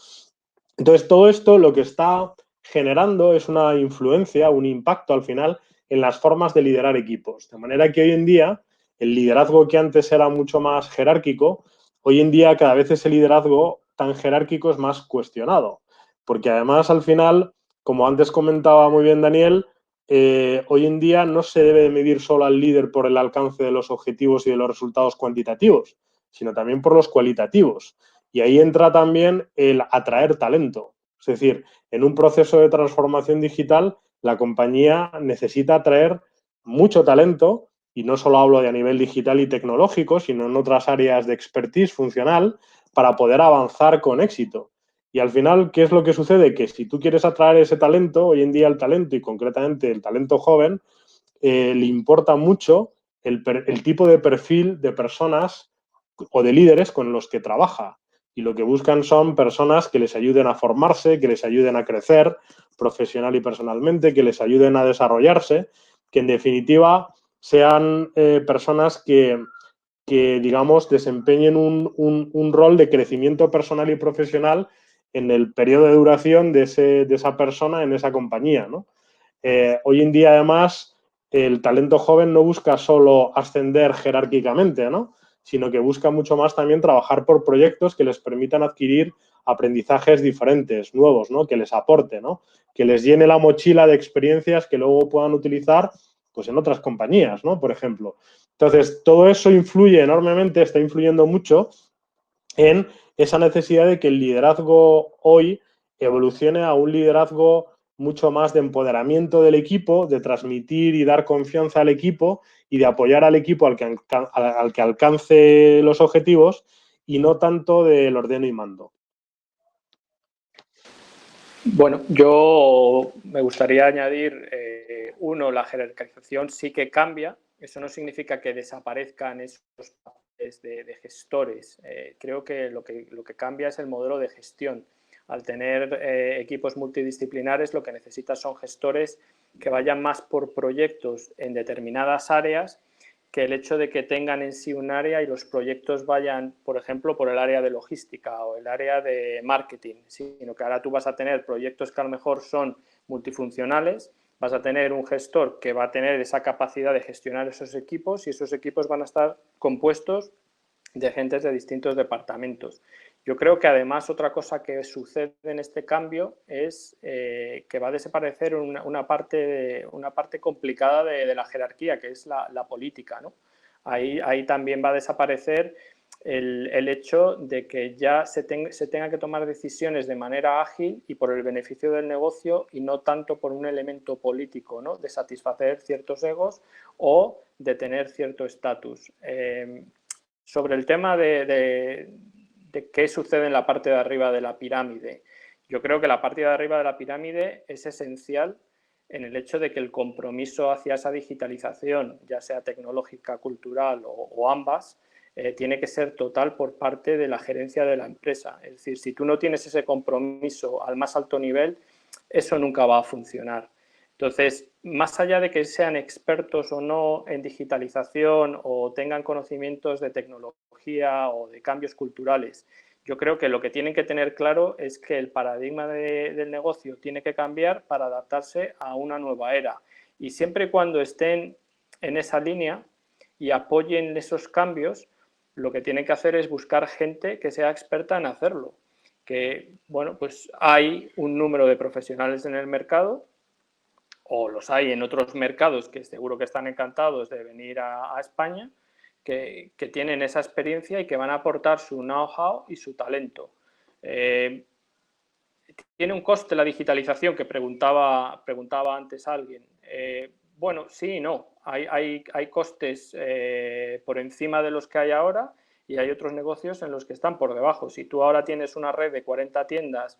Entonces, todo esto lo que está generando es una influencia, un impacto al final en las formas de liderar equipos. De manera que hoy en día el liderazgo que antes era mucho más jerárquico, hoy en día cada vez ese liderazgo tan jerárquico es más cuestionado. Porque además al final, como antes comentaba muy bien Daniel, hoy en día no se debe medir solo al líder por el alcance de los objetivos y de los resultados cuantitativos, sino también por los cualitativos. Y ahí entra también el atraer talento. Es decir, en un proceso de transformación digital, la compañía necesita atraer mucho talento, y no solo hablo de a nivel digital y tecnológico, sino en otras áreas de expertise funcional, para poder avanzar con éxito. Y al final, ¿qué es lo que sucede? Que si tú quieres atraer ese talento, hoy en día el talento, y concretamente el talento joven, le importa mucho el tipo de perfil de personas o de líderes con los que trabaja. Y lo que buscan son personas que les ayuden a formarse, que les ayuden a crecer profesional y personalmente, que les ayuden a desarrollarse, que en definitiva sean personas que, digamos, desempeñen un rol de crecimiento personal y profesional en el periodo de duración de esa persona en esa compañía, ¿no? Hoy en día, además, el talento joven no busca solo ascender jerárquicamente, ¿no? Sino que busca mucho más también trabajar por proyectos que les permitan adquirir aprendizajes diferentes, nuevos, ¿no? Que les aporte, ¿no? Que les llene la mochila de experiencias que luego puedan utilizar pues, en otras compañías, ¿no? Por ejemplo. Entonces, todo eso influye enormemente, está influyendo mucho en esa necesidad de que el liderazgo hoy evolucione a un liderazgo mucho más de empoderamiento del equipo, de transmitir y dar confianza al equipo y de apoyar al equipo al que alcance los objetivos y no tanto del ordeno y mando. Bueno, yo me gustaría añadir, la jerarquización sí que cambia. Eso no significa que desaparezcan esos papeles de gestores. Creo que lo que cambia es el modelo de gestión. Al tener equipos multidisciplinares, lo que necesitas son gestores que vayan más por proyectos en determinadas áreas que el hecho de que tengan en sí un área y los proyectos vayan, por ejemplo, por el área de logística o el área de marketing, sino que ahora tú vas a tener proyectos que a lo mejor son multifuncionales, vas a tener un gestor que va a tener esa capacidad de gestionar esos equipos y esos equipos van a estar compuestos de gentes de distintos departamentos. Yo creo que además otra cosa que sucede en este cambio es que va a desaparecer una parte complicada de la jerarquía, que es la política, ¿no? Ahí también va a desaparecer el hecho de que ya se tenga que tomar decisiones de manera ágil y por el beneficio del negocio y no tanto por un elemento político, ¿no? De satisfacer ciertos egos o de tener cierto estatus. Sobre el tema de qué sucede en la parte de arriba de la pirámide, yo creo que la parte de arriba de la pirámide es esencial en el hecho de que el compromiso hacia esa digitalización, ya sea tecnológica, cultural o ambas, tiene que ser total por parte de la gerencia de la empresa. Es decir, si tú no tienes ese compromiso al más alto nivel, eso nunca va a funcionar. Entonces, más allá de que sean expertos o no en digitalización o tengan conocimientos de tecnología o de cambios culturales, yo creo que lo que tienen que tener claro es que el paradigma del negocio tiene que cambiar para adaptarse a una nueva era. Y siempre y cuando estén en esa línea y apoyen esos cambios, lo que tienen que hacer es buscar gente que sea experta en hacerlo. Que, bueno, pues hay un número de profesionales en el mercado, o los hay en otros mercados que seguro que están encantados de venir a España, que tienen esa experiencia y que van a aportar su know-how y su talento. ¿Tiene un coste la digitalización? Que preguntaba antes alguien. Bueno, sí y no. Hay costes por encima de los que hay ahora y hay otros negocios en los que están por debajo. Si tú ahora tienes una red de 40 tiendas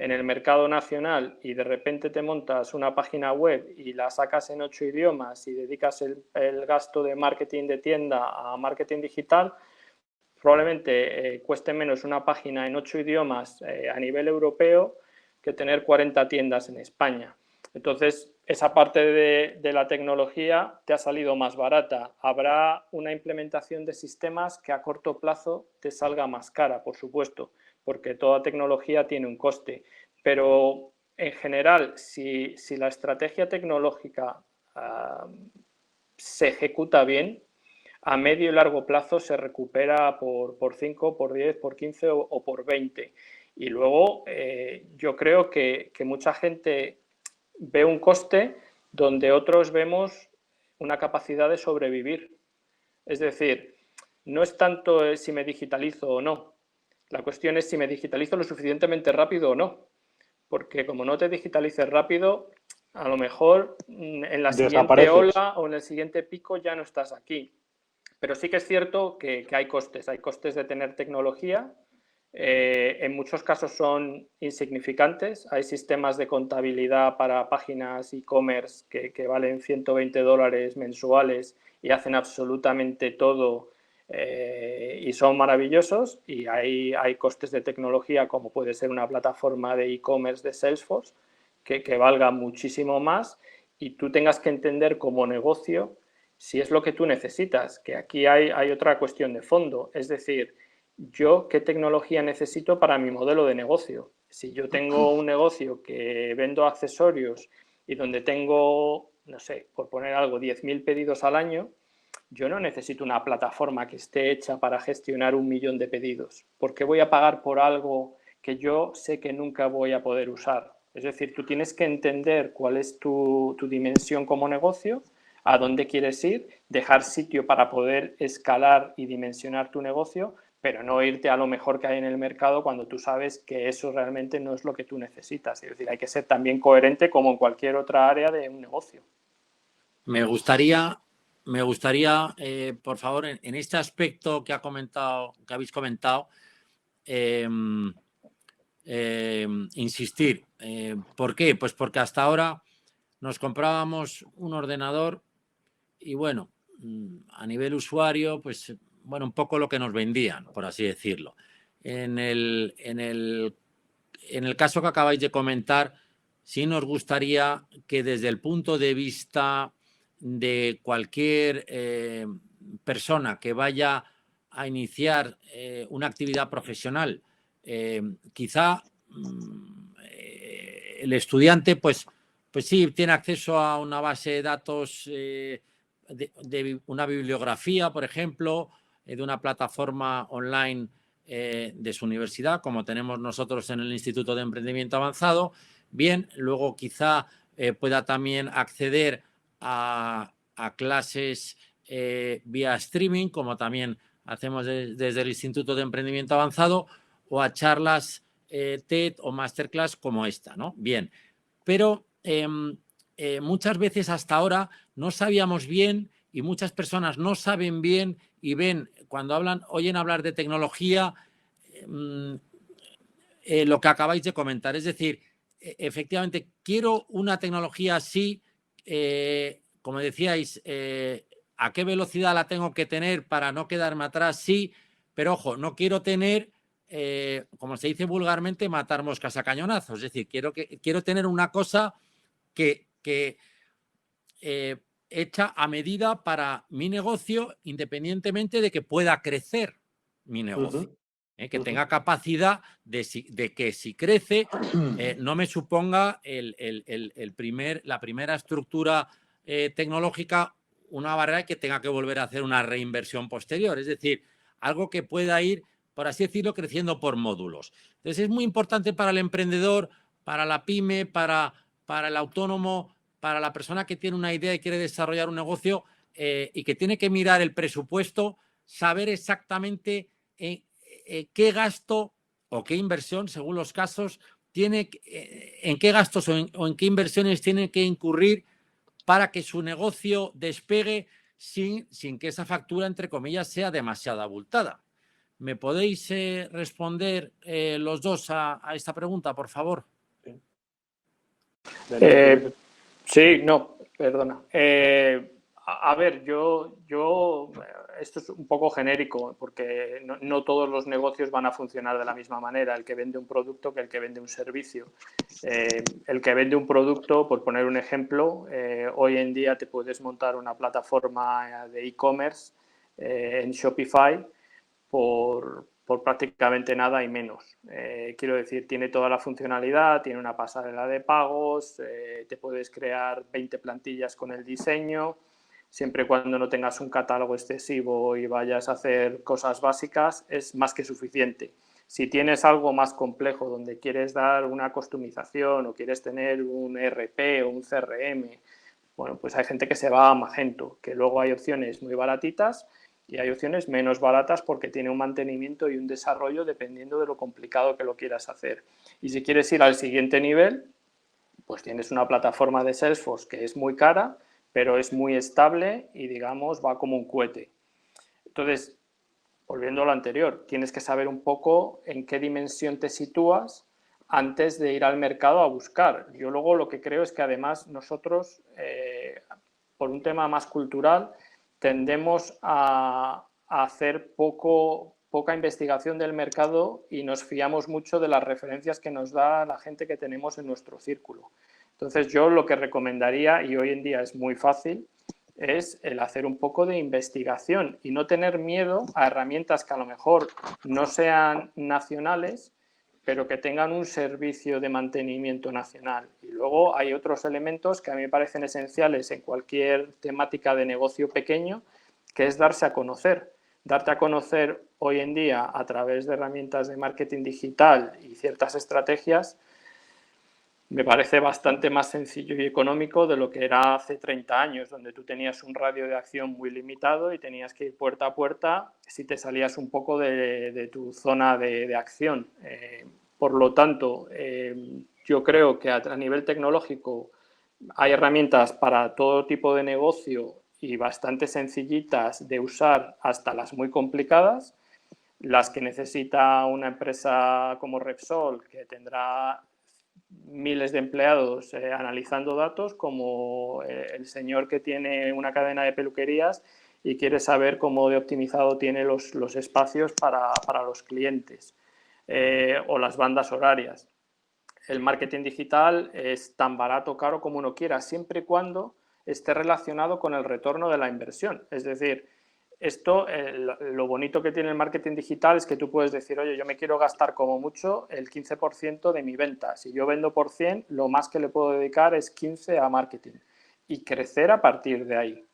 en el mercado nacional y de repente te montas una página web y la sacas en 8 idiomas y dedicas el gasto de marketing de tienda a marketing digital, probablemente cueste menos una página en 8 idiomas a nivel europeo que tener 40 tiendas en España. Entonces, esa parte de la tecnología te ha salido más barata. Habrá una implementación de sistemas que a corto plazo te salga más cara, por supuesto, porque toda tecnología tiene un coste. Pero, en general, si la estrategia tecnológica se ejecuta bien, a medio y largo plazo se recupera por 5, por 10, por 15 o por 20. Y luego yo creo que mucha gente ve un coste donde otros vemos una capacidad de sobrevivir. Es decir, no es tanto si me digitalizo o no. La cuestión es si me digitalizo lo suficientemente rápido o no. Porque como no te digitalices rápido, a lo mejor en la siguiente ola o en el siguiente pico ya no estás aquí. Pero sí que es cierto que hay costes de tener tecnología. En muchos casos son insignificantes. Hay sistemas de contabilidad para páginas e-commerce que valen $120 mensuales y hacen absolutamente todo y son maravillosos. Y hay costes de tecnología, como puede ser una plataforma de e-commerce de Salesforce, que valga muchísimo más y tú tengas que entender como negocio si es lo que tú necesitas, que aquí hay otra cuestión de fondo, es decir, yo qué tecnología necesito para mi modelo de negocio. Si yo tengo un negocio que vendo accesorios y donde tengo, no sé, por poner algo, 10.000 pedidos al año, yo no necesito una plataforma que esté hecha para gestionar 1 millón de pedidos. ¿Por qué voy a pagar por algo que yo sé que nunca voy a poder usar? Es decir, tú tienes que entender cuál es tu dimensión como negocio, a dónde quieres ir, dejar sitio para poder escalar y dimensionar tu negocio, pero no irte a lo mejor que hay en el mercado cuando tú sabes que eso realmente no es lo que tú necesitas. Es decir, hay que ser también coherente como en cualquier otra área de un negocio. Me gustaría por favor, en este aspecto que habéis comentado, insistir. ¿Por qué? Pues porque hasta ahora nos comprábamos un ordenador y bueno, a nivel usuario, pues bueno, un poco lo que nos vendían, por así decirlo. En el caso que acabáis de comentar, sí nos gustaría que desde el punto de vista de cualquier persona que vaya a iniciar una actividad profesional, quizá el estudiante pues sí tiene acceso a una base de datos de una bibliografía, por ejemplo, de una plataforma online de su universidad, como tenemos nosotros en el Instituto de Emprendimiento Avanzado. Bien, luego quizá pueda también acceder a clases vía streaming, como también hacemos desde el Instituto de Emprendimiento Avanzado, o a charlas TED o masterclass como esta, ¿no? Bien, pero muchas veces hasta ahora no sabíamos bien y muchas personas no saben bien y ven, cuando oyen hablar de tecnología, lo que acabáis de comentar. Es decir, efectivamente, quiero una tecnología así, como decíais, ¿a qué velocidad la tengo que tener para no quedarme atrás? Sí, pero ojo, no quiero tener, como se dice vulgarmente, matar moscas a cañonazos. Es decir, quiero tener una cosa que hecha a medida para mi negocio, independientemente de que pueda crecer mi negocio. Que tenga capacidad de que si crece no me suponga la primera estructura tecnológica una barrera que tenga que volver a hacer una reinversión posterior. Es decir, algo que pueda ir, por así decirlo, creciendo por módulos. Entonces es muy importante para el emprendedor, para la pyme, para el autónomo, para la persona que tiene una idea y quiere desarrollar un negocio y que tiene que mirar el presupuesto, saber exactamente qué gasto o qué inversión, según los casos, en qué gastos o en qué inversiones tiene que incurrir para que su negocio despegue sin que esa factura, entre comillas, sea demasiado abultada. ¿Me podéis responder los dos a esta pregunta, por favor? Sí, no, perdona. A ver, esto es un poco genérico porque no todos los negocios van a funcionar de la misma manera, el que vende un producto que el que vende un servicio. El que vende un producto, por poner un ejemplo, hoy en día te puedes montar una plataforma de e-commerce en Shopify por prácticamente nada y menos. Quiero decir, tiene toda la funcionalidad, tiene una pasarela de pagos, te puedes crear 20 plantillas con el diseño, siempre y cuando no tengas un catálogo excesivo y vayas a hacer cosas básicas, es más que suficiente. Si tienes algo más complejo donde quieres dar una customización o quieres tener un ERP o un CRM, bueno, pues hay gente que se va a Magento, que luego hay opciones muy baratitas y hay opciones menos baratas porque tiene un mantenimiento y un desarrollo dependiendo de lo complicado que lo quieras hacer. Y si quieres ir al siguiente nivel, pues tienes una plataforma de Salesforce que es muy cara, pero es muy estable y, digamos, va como un cohete. Entonces, volviendo a lo anterior, tienes que saber un poco en qué dimensión te sitúas antes de ir al mercado a buscar. Yo luego lo que creo es que además nosotros, por un tema más cultural, tendemos a hacer poca investigación del mercado y nos fiamos mucho de las referencias que nos da la gente que tenemos en nuestro círculo. Entonces yo lo que recomendaría, y hoy en día es muy fácil, es el hacer un poco de investigación y no tener miedo a herramientas que a lo mejor no sean nacionales, pero que tengan un servicio de mantenimiento nacional. Y luego hay otros elementos que a mí me parecen esenciales en cualquier temática de negocio pequeño, que es darse a conocer. Darte a conocer hoy en día a través de herramientas de marketing digital y ciertas estrategias me parece bastante más sencillo y económico de lo que era hace 30 años, donde tú tenías un radio de acción muy limitado y tenías que ir puerta a puerta si te salías un poco de tu zona de acción. Por lo tanto, yo creo que a nivel tecnológico hay herramientas para todo tipo de negocio y bastante sencillitas de usar hasta las muy complicadas. Las que necesita una empresa como Repsol, que tendrá miles de empleados analizando datos, como el señor que tiene una cadena de peluquerías y quiere saber cómo de optimizado tiene los espacios para los clientes, o las bandas horarias. El marketing digital es tan barato o caro como uno quiera, siempre y cuando esté relacionado con el retorno de la inversión. Es decir, esto, lo bonito que tiene el marketing digital es que tú puedes decir, oye, yo me quiero gastar como mucho el 15% de mi venta. Si yo vendo por 100, lo más que le puedo dedicar es 15 a marketing y crecer a partir de ahí.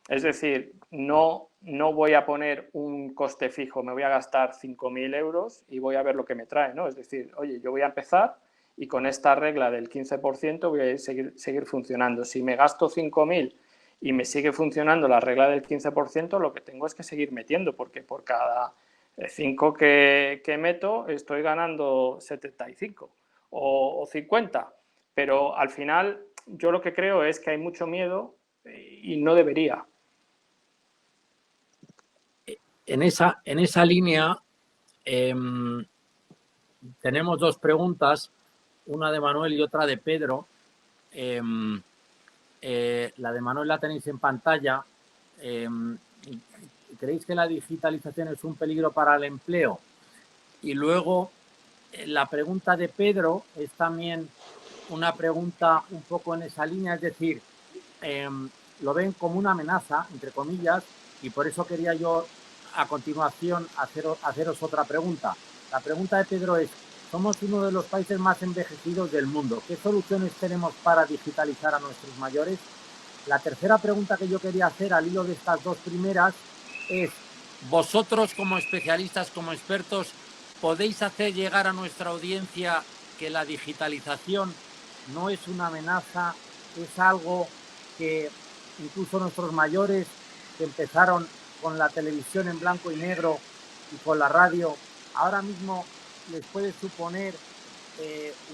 Es decir, no voy a poner un coste fijo, me voy a gastar 5.000 euros y voy a ver lo que me trae, ¿no? Es decir, oye, yo voy a empezar y con esta regla del 15% voy a seguir funcionando. Si me gasto 5.000 y me sigue funcionando la regla del 15%, lo que tengo es que seguir metiendo, porque por cada 5 que meto estoy ganando 75 o 50. Pero al final yo lo que creo es que hay mucho miedo y no debería. En esa línea tenemos dos preguntas, una de Manuel y otra de Pedro. La de Manuel la tenéis en pantalla. ¿Creéis que la digitalización es un peligro para el empleo? Y luego la pregunta de Pedro es también una pregunta un poco en esa línea, es decir, lo ven como una amenaza, entre comillas, y por eso quería yo a continuación haceros otra pregunta. La pregunta de Pedro es: somos uno de los países más envejecidos del mundo. ¿Qué soluciones tenemos para digitalizar a nuestros mayores? La tercera pregunta que yo quería hacer al hilo de estas dos primeras es: vosotros como especialistas, como expertos, ¿podéis hacer llegar a nuestra audiencia que la digitalización no es una amenaza, es algo que incluso nuestros mayores que empezaron con la televisión en blanco y negro y con la radio, ahora mismo les puede suponer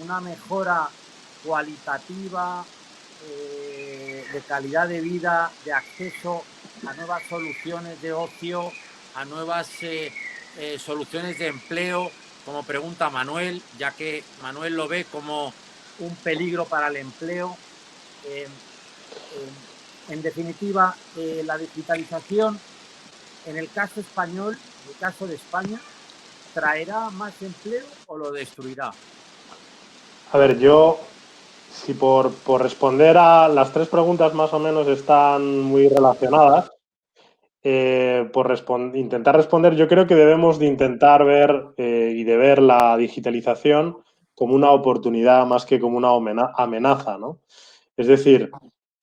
una mejora cualitativa, de calidad de vida, de acceso a nuevas soluciones de ocio, a nuevas soluciones de empleo, como pregunta Manuel, ya que Manuel lo ve como un peligro para el empleo. En definitiva, la digitalización, en el caso español, en el caso de España, ¿traerá más empleo o lo destruirá? A ver, yo, si por responder a las tres preguntas más o menos están muy relacionadas, intentar responder, yo creo que debemos de intentar ver y de ver la digitalización como una oportunidad más que como una amenaza, ¿no? Es decir,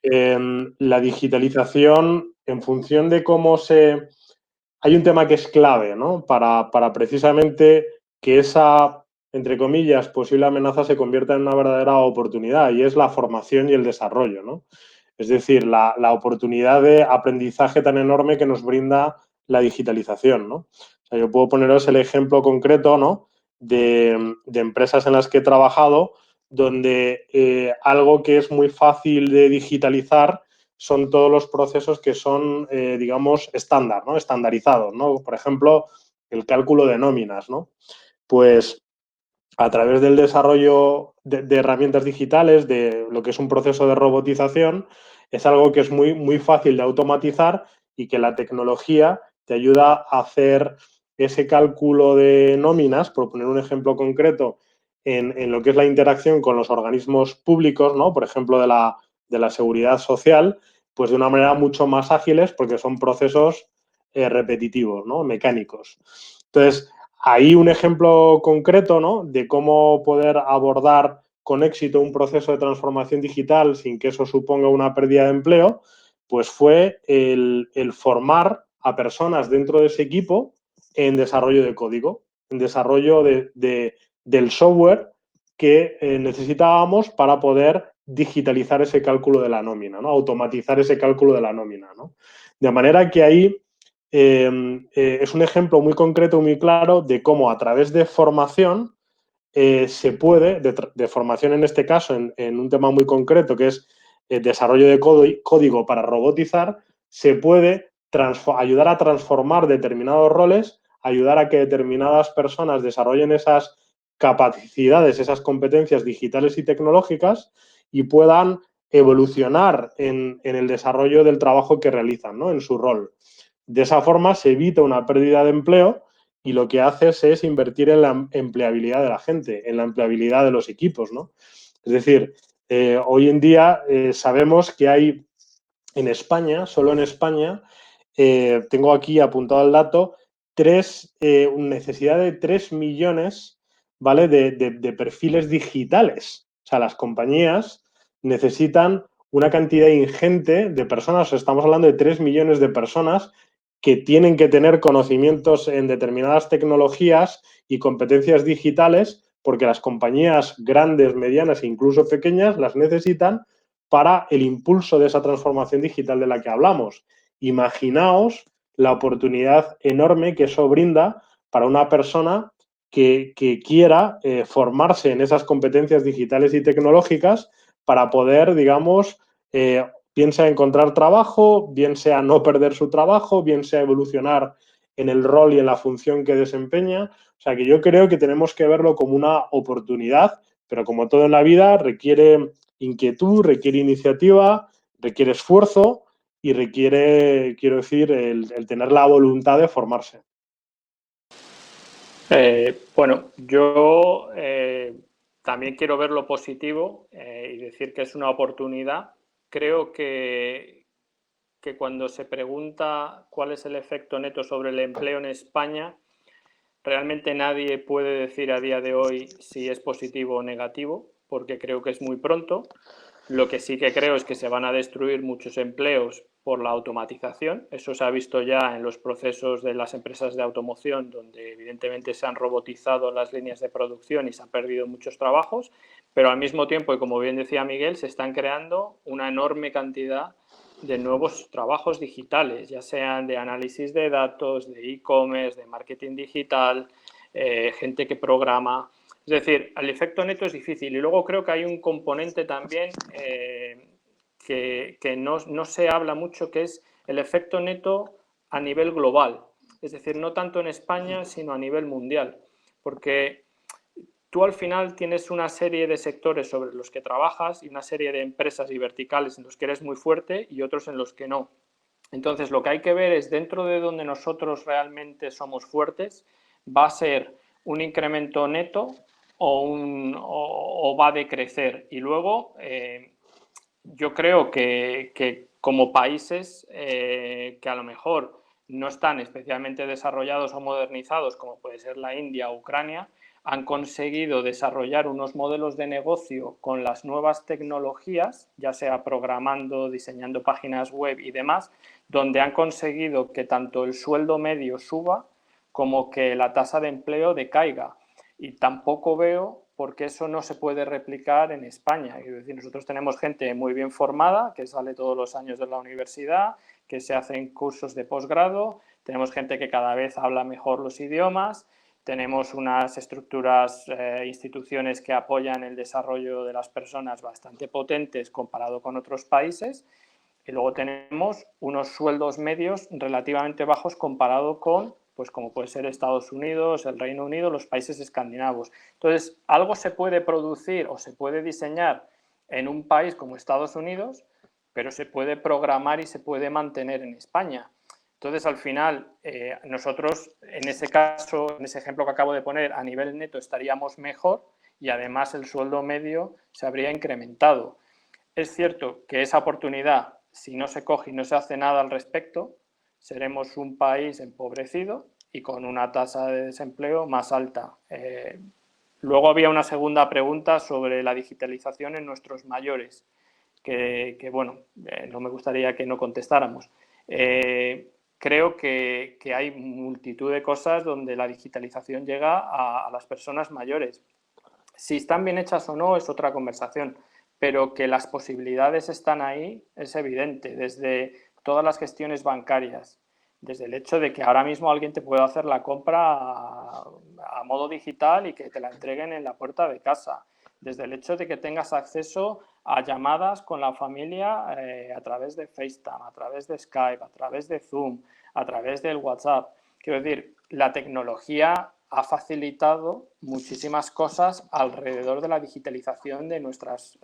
la digitalización, en función de cómo se... Hay un tema que es clave, ¿no? Para precisamente que esa, entre comillas, posible amenaza se convierta en una verdadera oportunidad, y es la formación y el desarrollo, ¿no? Es decir, la oportunidad de aprendizaje tan enorme que nos brinda la digitalización, ¿no? O sea, yo puedo poneros el ejemplo concreto, ¿no? De empresas en las que he trabajado, donde algo que es muy fácil de digitalizar son todos los procesos que son, digamos, estándar, ¿no? Estandarizados, ¿no? Por ejemplo, el cálculo de nóminas, ¿no? Pues a través del desarrollo de herramientas digitales, de lo que es un proceso de robotización, es algo que es muy, muy fácil de automatizar y que la tecnología te ayuda a hacer ese cálculo de nóminas, por poner un ejemplo concreto, en lo que es la interacción con los organismos públicos, ¿no? Por ejemplo, de la seguridad social, pues de una manera mucho más ágiles porque son procesos repetitivos, ¿no? Mecánicos. Entonces, ahí un ejemplo concreto, ¿no? De cómo poder abordar con éxito un proceso de transformación digital sin que eso suponga una pérdida de empleo, pues fue el formar a personas dentro de ese equipo en desarrollo de código, en desarrollo del software que necesitábamos para poder digitalizar ese cálculo de la nómina, ¿no? Automatizar ese cálculo de la nómina, ¿no? De manera que ahí es un ejemplo muy concreto, muy claro de cómo a través de formación se puede, de formación en este caso, en un tema muy concreto que es el desarrollo de código para robotizar, se puede ayudar a transformar determinados roles, ayudar a que determinadas personas desarrollen esas capacidades, esas competencias digitales y tecnológicas y puedan evolucionar en el desarrollo del trabajo que realizan, ¿no? En su rol. De esa forma se evita una pérdida de empleo y lo que haces es invertir en la empleabilidad de la gente, en la empleabilidad de los equipos, ¿no? Es decir, hoy en día sabemos que hay en España, solo en España, tengo aquí apuntado el dato, necesidad de 3 millones, ¿vale? De perfiles digitales. O sea, las compañías necesitan una cantidad ingente de personas, estamos hablando de 3 millones de personas que tienen que tener conocimientos en determinadas tecnologías y competencias digitales, porque las compañías grandes, medianas e incluso pequeñas las necesitan para el impulso de esa transformación digital de la que hablamos. Imaginaos la oportunidad enorme que eso brinda para una persona que quiera formarse en esas competencias digitales y tecnológicas para poder, digamos, bien sea encontrar trabajo, bien sea no perder su trabajo, bien sea evolucionar en el rol y en la función que desempeña. O sea que yo creo que tenemos que verlo como una oportunidad, pero como todo en la vida requiere inquietud, requiere iniciativa, requiere esfuerzo y requiere, quiero decir, el tener la voluntad de formarse. Bueno, yo también quiero ver lo positivo y decir que es una oportunidad. Creo que cuando se pregunta cuál es el efecto neto sobre el empleo en España, realmente nadie puede decir a día de hoy si es positivo o negativo, porque creo que es muy pronto. Lo que sí que creo es que se van a destruir muchos empleos por la automatización. Eso se ha visto ya en los procesos de las empresas de automoción, donde evidentemente se han robotizado las líneas de producción y se han perdido muchos trabajos, pero al mismo tiempo, y como bien decía Miguel, se están creando una enorme cantidad de nuevos trabajos digitales, ya sean de análisis de datos, de e-commerce, de marketing digital, gente que programa. Es decir, el efecto neto es difícil. Y luego creo que hay un componente también que no se habla mucho, que es el efecto neto a nivel global. es decir, no tanto en España, sino a nivel mundial, porque tú al final tienes una serie de sectores sobre los que trabajas y una serie de empresas y verticales en los que eres muy fuerte y otros en los que no. Entonces, lo que hay que ver es dentro de donde nosotros realmente somos fuertes, va a ser un incremento neto o va a decrecer. Y luego, yo creo que como países que a lo mejor no están especialmente desarrollados o modernizados, como puede ser la India o Ucrania, han conseguido desarrollar unos modelos de negocio con las nuevas tecnologías, ya sea programando, diseñando páginas web y demás, donde han conseguido que tanto el sueldo medio suba como que la tasa de empleo decaiga. Y tampoco veo por qué eso no se puede replicar en España. Es decir, nosotros tenemos gente muy bien formada, que sale todos los años de la universidad, que se hacen cursos de posgrado, tenemos gente que cada vez habla mejor los idiomas, tenemos unas estructuras, instituciones que apoyan el desarrollo de las personas bastante potentes comparado con otros países, y luego tenemos unos sueldos medios relativamente bajos comparado con, pues como puede ser Estados Unidos, el Reino Unido, los países escandinavos. Entonces, algo se puede producir o se puede diseñar en un país como Estados Unidos, pero se puede programar y se puede mantener en España. Entonces, al final, nosotros, en ese caso, en ese ejemplo que acabo de poner, a nivel neto estaríamos mejor y además el sueldo medio se habría incrementado. Es cierto que esa oportunidad, si no se coge y no se hace nada al respecto, seremos un país empobrecido y con una tasa de desempleo más alta. Luego había una segunda pregunta sobre la digitalización en nuestros mayores, bueno, no me gustaría que no contestáramos. Creo que hay multitud de cosas donde la digitalización llega a las personas mayores. Si están bien hechas o no es otra conversación, pero que las posibilidades están ahí es evidente, desde todas las gestiones bancarias, desde el hecho de que ahora mismo alguien te puede hacer la compra a modo digital y que te la entreguen en la puerta de casa, desde el hecho de que tengas acceso a llamadas con la familia a través de FaceTime, a través de Skype, a través de Zoom, a través del WhatsApp. Quiero decir, la tecnología ha facilitado muchísimas cosas alrededor de la digitalización de nuestras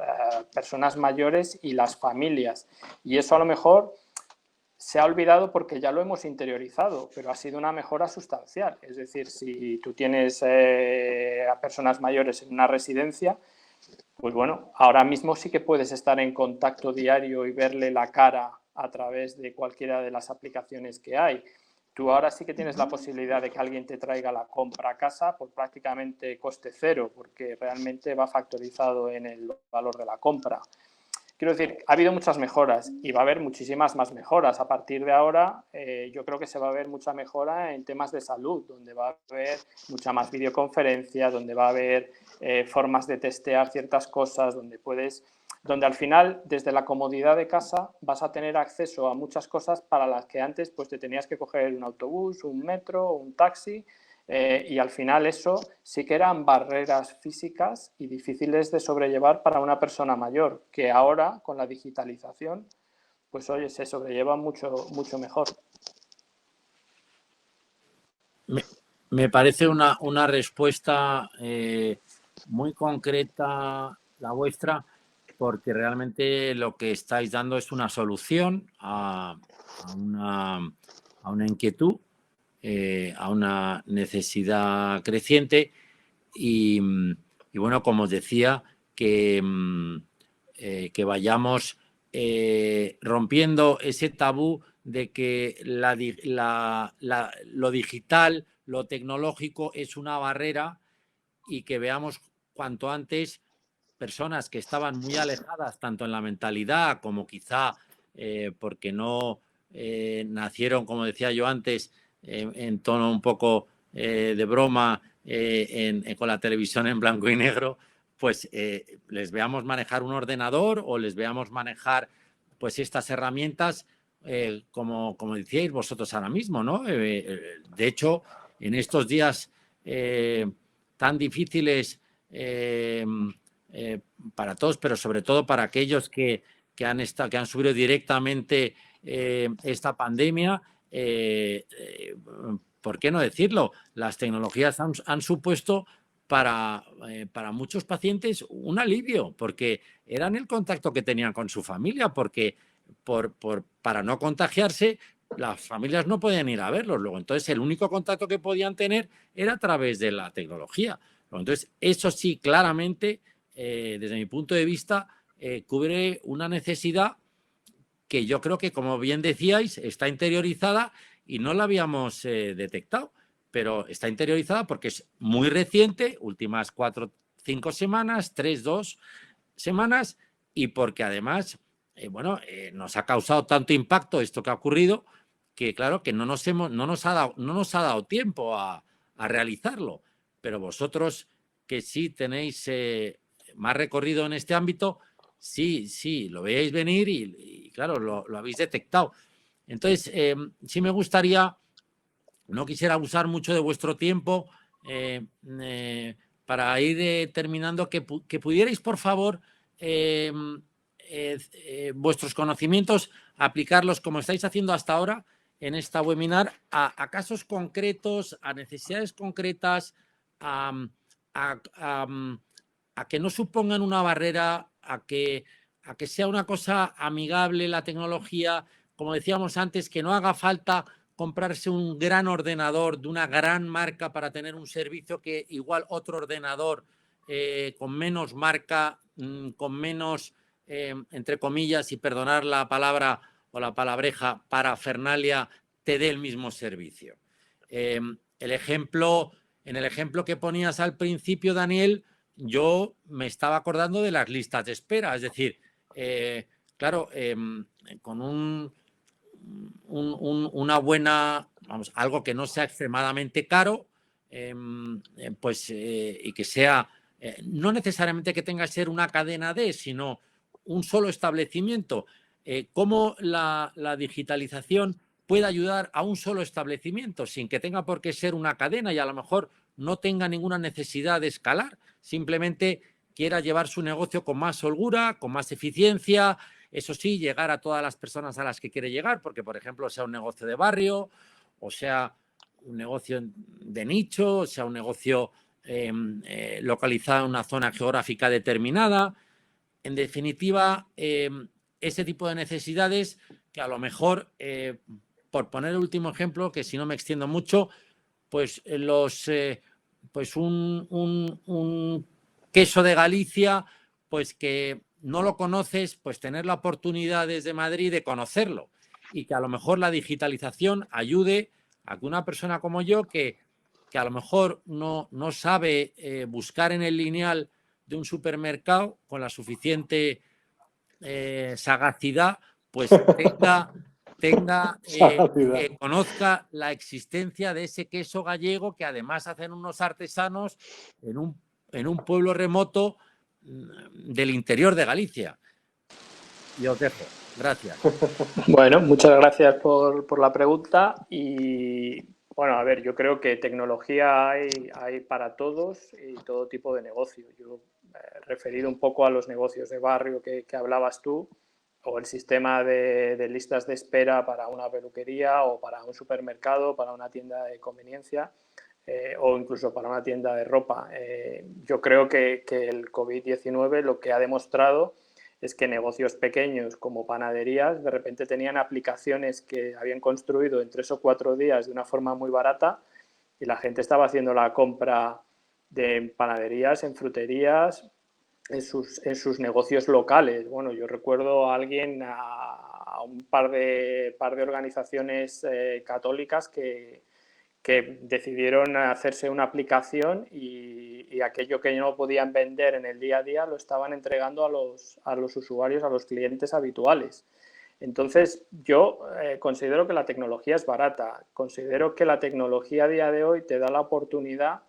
personas mayores y las familias. Y eso a lo mejor se ha olvidado porque ya lo hemos interiorizado, pero ha sido una mejora sustancial. Es decir, si tú tienes a personas mayores en una residencia, pues bueno, ahora mismo sí que puedes estar en contacto diario y verle la cara a través de cualquiera de las aplicaciones que hay. Tú ahora sí que tienes la posibilidad de que alguien te traiga la compra a casa por prácticamente coste cero, porque realmente va factorizado en el valor de la compra. Quiero decir, ha habido muchas mejoras y va a haber muchísimas más mejoras. A partir de ahora, yo creo que se va a ver mucha mejora en temas de salud, donde va a haber mucha más videoconferencia, donde va a haber formas de testear ciertas cosas, donde al final, desde la comodidad de casa, vas a tener acceso a muchas cosas para las que antes pues, te tenías que coger un autobús, un metro, un taxi, y al final eso sí que eran barreras físicas y difíciles de sobrellevar para una persona mayor, que ahora con la digitalización, pues oye, se sobrelleva mucho, mucho mejor. Me parece una respuesta muy concreta la vuestra, porque realmente lo que estáis dando es una solución a una inquietud, a una necesidad creciente y bueno, como os decía, que vayamos rompiendo ese tabú de que lo digital, lo tecnológico es una barrera y que veamos cuanto antes personas que estaban muy alejadas tanto en la mentalidad como quizá porque no nacieron, como decía yo antes, en tono un poco de broma con la televisión en blanco y negro, pues les veamos manejar un ordenador o les veamos manejar pues estas herramientas como decíais vosotros ahora mismo, ¿no? De hecho, en estos días tan difíciles para todos, pero sobre todo para aquellos que han sufrido directamente esta pandemia, ¿por qué no decirlo? Las tecnologías han supuesto para muchos pacientes un alivio, porque eran el contacto que tenían con su familia, porque para no contagiarse, las familias no podían ir a verlos. Luego, entonces, el único contacto que podían tener era a través de la tecnología. Luego, entonces, eso sí, claramente, desde mi punto de vista, cubre una necesidad que yo creo que, como bien decíais, está interiorizada y no la habíamos detectado, pero está interiorizada porque es muy reciente, últimas 4 o 5 semanas, 3, 2 semanas, y porque además, nos ha causado tanto impacto esto que ha ocurrido que, claro, que no nos ha dado tiempo a realizarlo. Pero vosotros, que sí tenéis más recorrido en este ámbito, sí, lo veis venir y claro, lo habéis detectado. Entonces, sí me gustaría, no quisiera abusar mucho de vuestro tiempo, para ir terminando, que pudierais, por favor, vuestros conocimientos, aplicarlos como estáis haciendo hasta ahora en esta webinar a casos concretos, a necesidades concretas, a que no supongan una barrera, a que sea una cosa amigable la tecnología, como decíamos antes, que no haga falta comprarse un gran ordenador de una gran marca para tener un servicio que igual otro ordenador con menos marca, con menos, entre comillas, y perdonar la palabra o la palabreja, parafernalia, te dé el mismo servicio. En el ejemplo que ponías al principio, Daniel, yo me estaba acordando de las listas de espera. Es decir, claro, con una buena, algo que no sea extremadamente caro, y que sea, no necesariamente que tenga que ser una cadena sino un solo establecimiento. ¿Cómo la digitalización puede ayudar a un solo establecimiento sin que tenga por qué ser una cadena y a lo mejor no tenga ninguna necesidad de escalar? Simplemente quiera llevar su negocio con más holgura, con más eficiencia. Eso sí, llegar a todas las personas a las que quiere llegar, porque, por ejemplo, sea un negocio de barrio, o sea un negocio de nicho, o sea un negocio localizado en una zona geográfica determinada. En definitiva, ese tipo de necesidades que a lo mejor, por poner el último ejemplo, que si no me extiendo mucho, pues un queso de Galicia, pues que no lo conoces, pues tener la oportunidad desde Madrid de conocerlo y que a lo mejor la digitalización ayude a que una persona como yo, que a lo mejor no sabe buscar en el lineal de un supermercado con la suficiente sagacidad, pues conozca la existencia de ese queso gallego que además hacen unos artesanos en un pueblo remoto del interior de Galicia. Y os dejo. Gracias. Bueno, muchas gracias por la pregunta. Y bueno, a ver, yo creo que tecnología hay para todos y todo tipo de negocio. Yo referido un poco a los negocios de barrio que hablabas tú, o el sistema de listas de espera para una peluquería o para un supermercado, para una tienda de conveniencia, o incluso para una tienda de ropa. Yo creo que el COVID-19 lo que ha demostrado es que negocios pequeños como panaderías de repente tenían aplicaciones que habían construido en 3 o 4 días de una forma muy barata y la gente estaba haciendo la compra de panaderías, en fruterías, en sus negocios locales. Bueno, yo recuerdo a alguien, a un par de organizaciones católicas que decidieron hacerse una aplicación y aquello que no podían vender en el día a día lo estaban entregando a los usuarios, a los clientes habituales. Entonces, yo considero que la tecnología es barata. Considero que la tecnología a día de hoy te da la oportunidad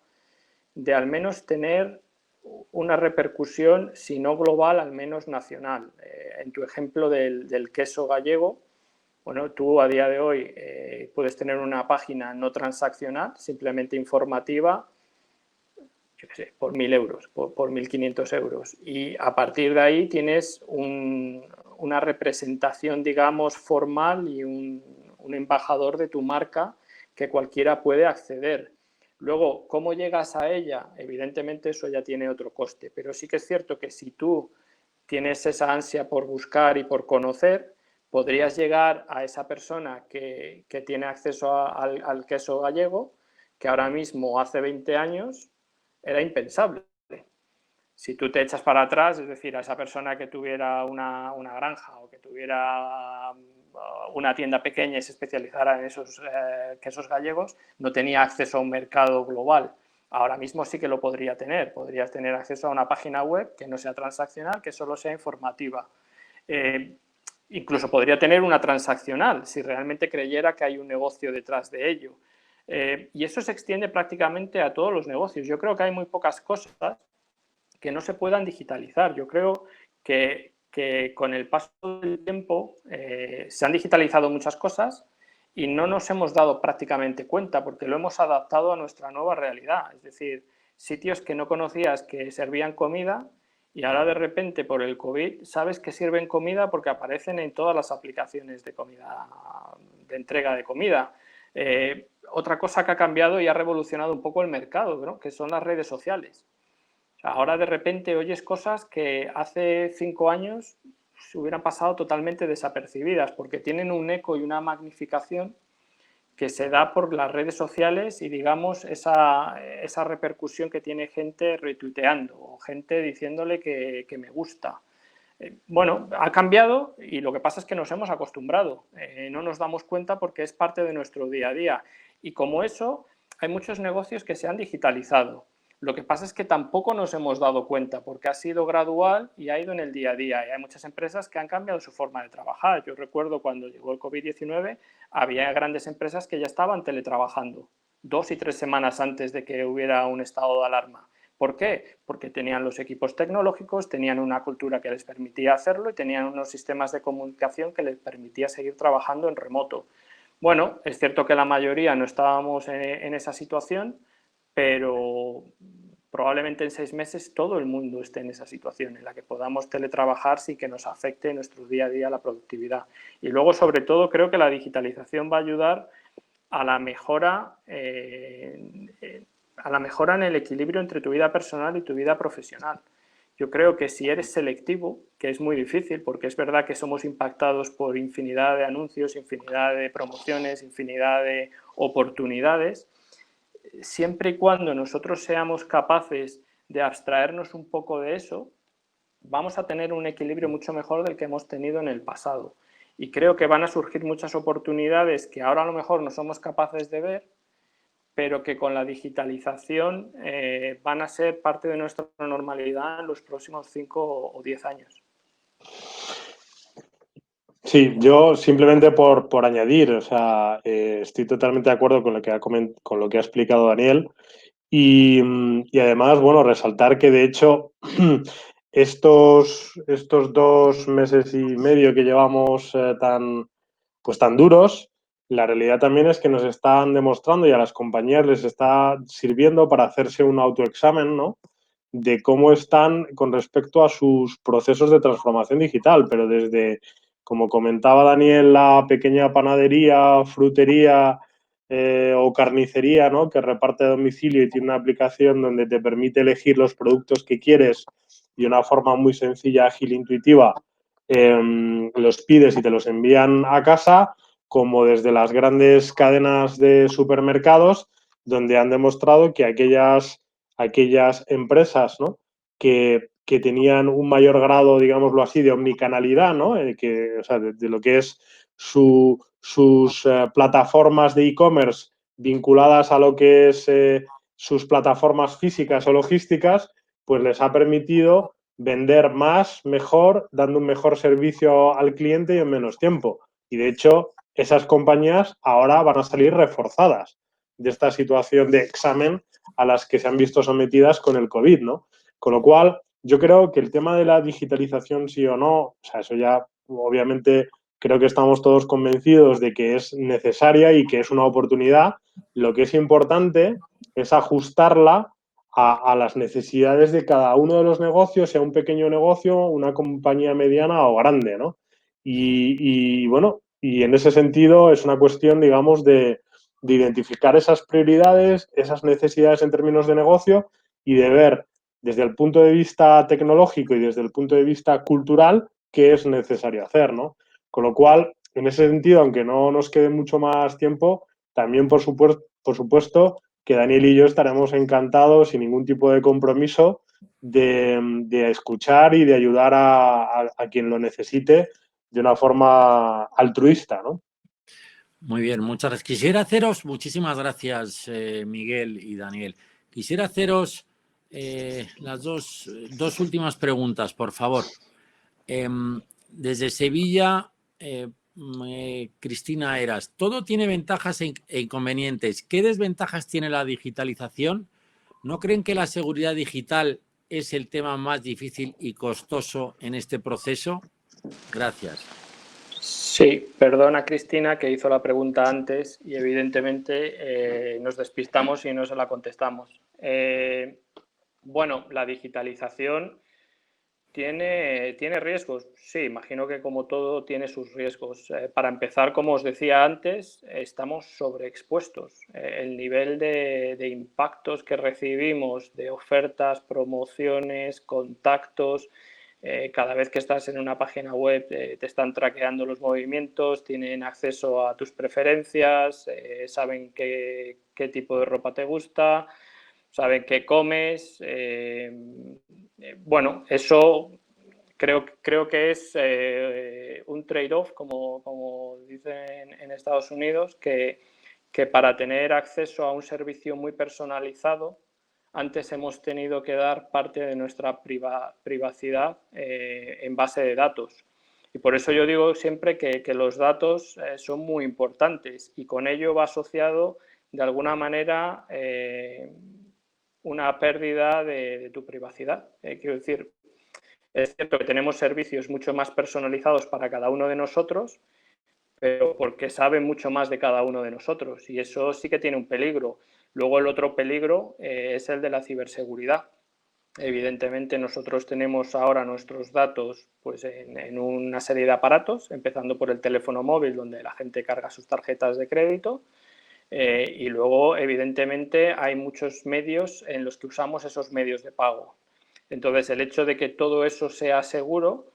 de al menos tener una repercusión, si no global, al menos nacional. En tu ejemplo del queso gallego, bueno, tú a día de hoy puedes tener una página no transaccional, simplemente informativa, yo qué sé, por 1.000 euros, por 1.500 euros. Y a partir de ahí tienes una representación, digamos, formal y un un embajador de tu marca que cualquiera puede acceder. Luego, ¿cómo llegas a ella? Evidentemente eso ya tiene otro coste, pero sí que es cierto que si tú tienes esa ansia por buscar y por conocer, podrías llegar a esa persona que tiene acceso al queso gallego, que ahora mismo hace 20 años era impensable. Si tú te echas para atrás, es decir, a esa persona que tuviera una granja o que tuviera una tienda pequeña y se especializara en esos quesos gallegos, no tenía acceso a un mercado global. Ahora mismo sí que lo podría tener. Podrías tener acceso a una página web que no sea transaccional, que solo sea informativa. Incluso podría tener una transaccional si realmente creyera que hay un negocio detrás de ello. Y eso se extiende prácticamente a todos los negocios. Yo creo que hay muy pocas cosas que no se puedan digitalizar. Yo creo que con el paso del tiempo se han digitalizado muchas cosas y no nos hemos dado prácticamente cuenta porque lo hemos adaptado a nuestra nueva realidad. Es decir, sitios que no conocías que servían comida y ahora de repente por el COVID sabes que sirven comida porque aparecen en todas las aplicaciones de comida, de entrega de comida. Otra cosa que ha cambiado y ha revolucionado un poco el mercado, ¿no? Que son las redes sociales. Ahora de repente oyes cosas que hace 5 años se hubieran pasado totalmente desapercibidas porque tienen un eco y una magnificación que se da por las redes sociales y digamos esa repercusión que tiene gente retuiteando o gente diciéndole que me gusta. Bueno, ha cambiado y lo que pasa es que nos hemos acostumbrado. No nos damos cuenta porque es parte de nuestro día a día. Y como eso, hay muchos negocios que se han digitalizado. Lo que pasa es que tampoco nos hemos dado cuenta porque ha sido gradual y ha ido en el día a día. Y hay muchas empresas que han cambiado su forma de trabajar. Yo recuerdo cuando llegó el COVID-19, había grandes empresas que ya estaban teletrabajando 2 y 3 semanas antes de que hubiera un estado de alarma. ¿Por qué? Porque tenían los equipos tecnológicos, tenían una cultura que les permitía hacerlo y tenían unos sistemas de comunicación que les permitía seguir trabajando en remoto. Bueno, es cierto que la mayoría no estábamos en esa situación, pero probablemente en 6 meses todo el mundo esté en esa situación en la que podamos teletrabajar sin que nos afecte en nuestro día a día la productividad. Y luego, sobre todo, creo que la digitalización va a ayudar a la mejora en el equilibrio entre tu vida personal y tu vida profesional. Yo creo que si eres selectivo, que es muy difícil, porque es verdad que somos impactados por infinidad de anuncios, infinidad de promociones, infinidad de oportunidades, siempre y cuando nosotros seamos capaces de abstraernos un poco de eso, vamos a tener un equilibrio mucho mejor del que hemos tenido en el pasado. Y creo que van a surgir muchas oportunidades que ahora a lo mejor no somos capaces de ver, pero que con la digitalización van a ser parte de nuestra normalidad en los próximos 5 o 10 años. Sí, yo simplemente por añadir, o sea, estoy totalmente de acuerdo con lo que ha explicado Daniel y además, bueno, resaltar que de hecho estos 2 meses y medio que llevamos tan duros, la realidad también es que nos están demostrando y a las compañías les está sirviendo para hacerse un autoexamen, ¿no?, de cómo están con respecto a sus procesos de transformación digital, pero desde, como comentaba Daniel, la pequeña panadería, frutería o carnicería, ¿no?, que reparte a domicilio y tiene una aplicación donde te permite elegir los productos que quieres y de una forma muy sencilla, ágil, intuitiva, los pides y te los envían a casa, como desde las grandes cadenas de supermercados, donde han demostrado que aquellas empresas, ¿no?, que tenían un mayor grado, digámoslo así, de omnicanalidad, ¿no?, o sea, de lo que es sus plataformas de e-commerce vinculadas a lo que es sus plataformas físicas o logísticas, pues les ha permitido vender más, mejor, dando un mejor servicio al cliente y en menos tiempo. Y de hecho, esas compañías ahora van a salir reforzadas de esta situación de examen a las que se han visto sometidas con el COVID, ¿no? Con lo cual, yo creo que el tema de la digitalización, sí o no, o sea, eso ya obviamente creo que estamos todos convencidos de que es necesaria y que es una oportunidad. Lo que es importante es ajustarla a las necesidades de cada uno de los negocios, sea un pequeño negocio, una compañía mediana o grande, ¿no? Y bueno, Y en ese sentido es una cuestión, digamos, de identificar esas prioridades, esas necesidades en términos de negocio y de ver desde el punto de vista tecnológico y desde el punto de vista cultural qué es necesario hacer, ¿no? Con lo cual, en ese sentido, aunque no nos quede mucho más tiempo, también, por supuesto, que Daniel y yo estaremos encantados, sin ningún tipo de compromiso, de escuchar y de ayudar a quien lo necesite de una forma altruista, ¿no? Muy bien, muchas gracias. Quisiera haceros, muchísimas gracias, Miguel y Daniel. Quisiera haceros las dos últimas preguntas, por favor. Desde Sevilla, Cristina Eras, todo tiene ventajas e inconvenientes. ¿Qué desventajas tiene la digitalización? ¿No creen que la seguridad digital es el tema más difícil y costoso en este proceso? Gracias. Sí, perdona Cristina que hizo la pregunta antes y evidentemente nos despistamos y no se la contestamos. Bueno, la digitalización tiene riesgos. Sí, imagino que como todo tiene sus riesgos. Para empezar, como os decía antes, estamos sobreexpuestos. El nivel de impactos que recibimos de ofertas, promociones, contactos. Cada vez que estás en una página web te están traqueando los movimientos, tienen acceso a tus preferencias, saben qué tipo de ropa te gusta, saben qué comes. Bueno, eso creo que es un trade-off, como dicen en Estados Unidos, que para tener acceso a un servicio muy personalizado, antes hemos tenido que dar parte de nuestra privacidad en base de datos. Y por eso yo digo siempre que los datos son muy importantes y con ello va asociado de alguna manera una pérdida de tu privacidad. Quiero decir, es cierto que tenemos servicios mucho más personalizados para cada uno de nosotros, pero porque saben mucho más de cada uno de nosotros y eso sí que tiene un peligro. Luego el otro peligro es el de la ciberseguridad. Evidentemente nosotros tenemos ahora nuestros datos pues, en una serie de aparatos, empezando por el teléfono móvil donde la gente carga sus tarjetas de crédito y luego evidentemente hay muchos medios en los que usamos esos medios de pago. Entonces el hecho de que todo eso sea seguro,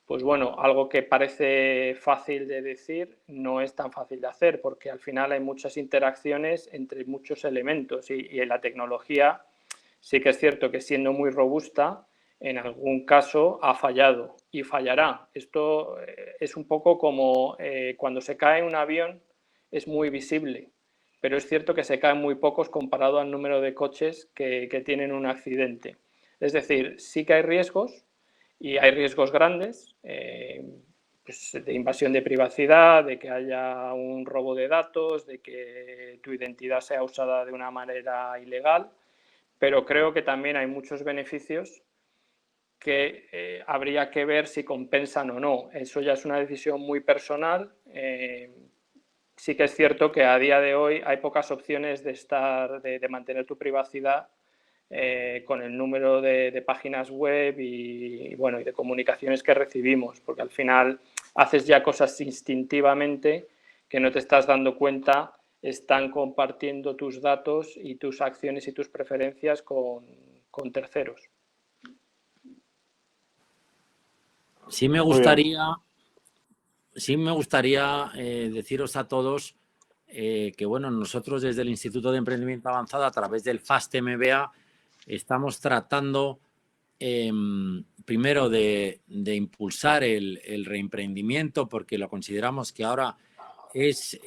pues bueno, algo que parece fácil de decir no es tan fácil de hacer porque al final hay muchas interacciones entre muchos elementos y en la tecnología sí que es cierto que siendo muy robusta, en algún caso ha fallado y fallará. Esto es un poco como cuando se cae un avión es muy visible, pero es cierto que se caen muy pocos comparado al número de coches que tienen un accidente. Es decir, sí que hay riesgos y hay riesgos grandes, pues de invasión de privacidad, de que haya un robo de datos, de que tu identidad sea usada de una manera ilegal, pero creo que también hay muchos beneficios que habría que ver si compensan o no. Eso ya es una decisión muy personal. Sí que es cierto que a día de hoy hay pocas opciones de mantener tu privacidad con el número de páginas web y de comunicaciones que recibimos, porque al final haces ya cosas instintivamente que no te estás dando cuenta, están compartiendo tus datos y tus acciones y tus preferencias con terceros. Sí me gustaría deciros a todos que bueno, nosotros desde el Instituto de Emprendimiento Avanzado a través del FAST MBA estamos tratando primero de impulsar el reemprendimiento porque lo consideramos que ahora es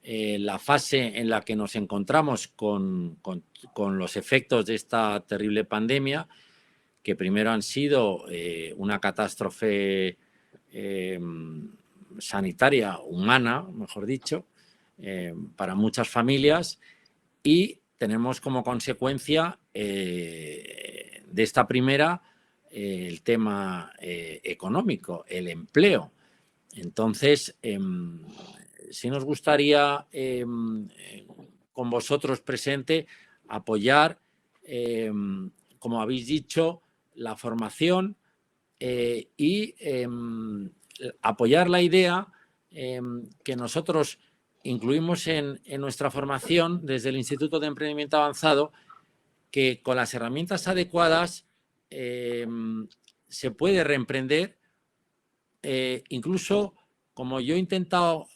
la fase en la que nos encontramos con los efectos de esta terrible pandemia, que primero han sido una catástrofe sanitaria, humana, mejor dicho, para muchas familias, y tenemos como consecuencia de esta primera el tema económico, el empleo. Entonces, sí nos gustaría con vosotros presente apoyar, como habéis dicho, la formación y apoyar la idea que nosotros incluimos en nuestra formación desde el Instituto de Emprendimiento Avanzado, que con las herramientas adecuadas se puede reemprender, incluso, como yo he intentado